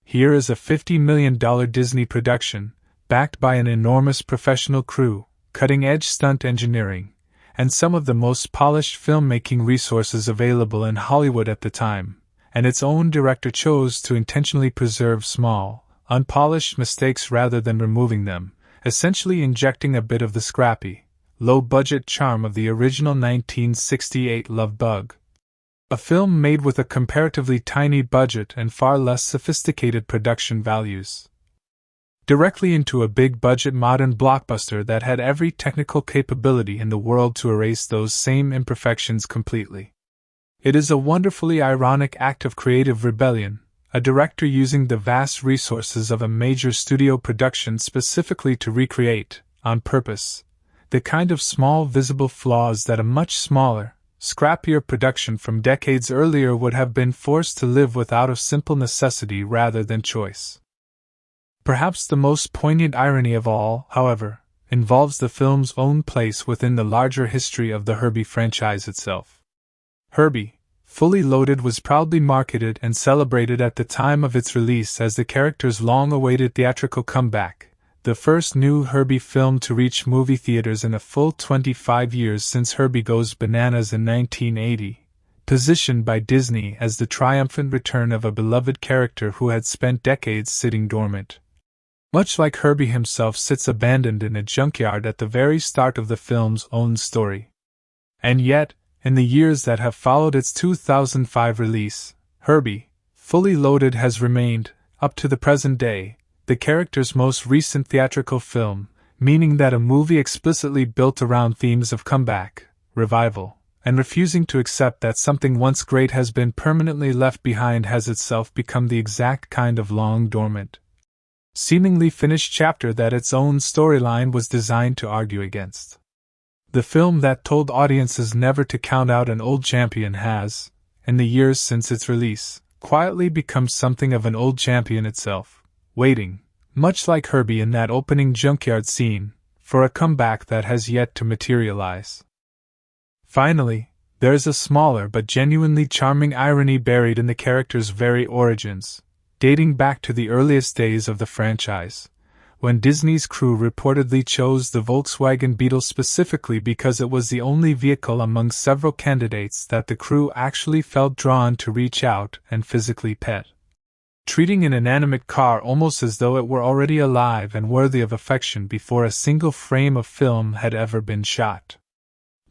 Here is a $50 million Disney production, backed by an enormous professional crew, cutting-edge stunt engineering, and some of the most polished filmmaking resources available in Hollywood at the time, and its own director chose to intentionally preserve small, unpolished mistakes rather than removing them, essentially injecting a bit of the scrappy, low-budget charm of the original 1968 Love Bug. A film made with a comparatively tiny budget and far less sophisticated production values, directly into a big-budget modern blockbuster that had every technical capability in the world to erase those same imperfections completely. It is a wonderfully ironic act of creative rebellion, a director using the vast resources of a major studio production specifically to recreate, on purpose, the kind of small visible flaws that a much smaller, scrappier production from decades earlier would have been forced to live with out of simple necessity rather than choice. Perhaps the most poignant irony of all, however, involves the film's own place within the larger history of the Herbie franchise itself. Herbie, Fully Loaded was proudly marketed and celebrated at the time of its release as the character's long-awaited theatrical comeback, the first new Herbie film to reach movie theaters in a full 25 years since Herbie Goes Bananas in 1980, positioned by Disney as the triumphant return of a beloved character who had spent decades sitting dormant. Much like Herbie himself sits abandoned in a junkyard at the very start of the film's own story. And yet, in the years that have followed its 2005 release, Herbie, Fully Loaded has remained, up to the present day, the character's most recent theatrical film, meaning that a movie explicitly built around themes of comeback, revival, and refusing to accept that something once great has been permanently left behind has itself become the exact kind of long-dormant, seemingly finished chapter that its own storyline was designed to argue against. The film that told audiences never to count out an old champion has, in the years since its release, quietly become something of an old champion itself, waiting, much like Herbie in that opening junkyard scene, for a comeback that has yet to materialize. Finally, there is a smaller but genuinely charming irony buried in the character's very origins, dating back to the earliest days of the franchise, when Disney's crew reportedly chose the Volkswagen Beetle specifically because it was the only vehicle among several candidates that the crew actually felt drawn to reach out and physically pet, treating an inanimate car almost as though it were already alive and worthy of affection before a single frame of film had ever been shot.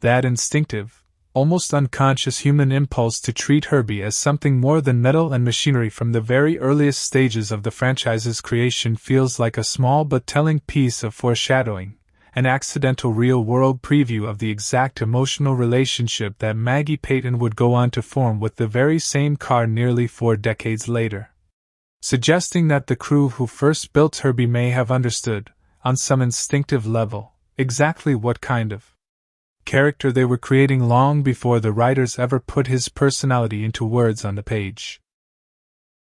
That instinctive, almost unconscious human impulse to treat Herbie as something more than metal and machinery from the very earliest stages of the franchise's creation feels like a small but telling piece of foreshadowing, an accidental real-world preview of the exact emotional relationship that Maggie Peyton would go on to form with the very same car nearly 4 decades later, suggesting that the crew who first built Herbie may have understood, on some instinctive level, exactly what kind of character they were creating long before the writers ever put his personality into words on the page.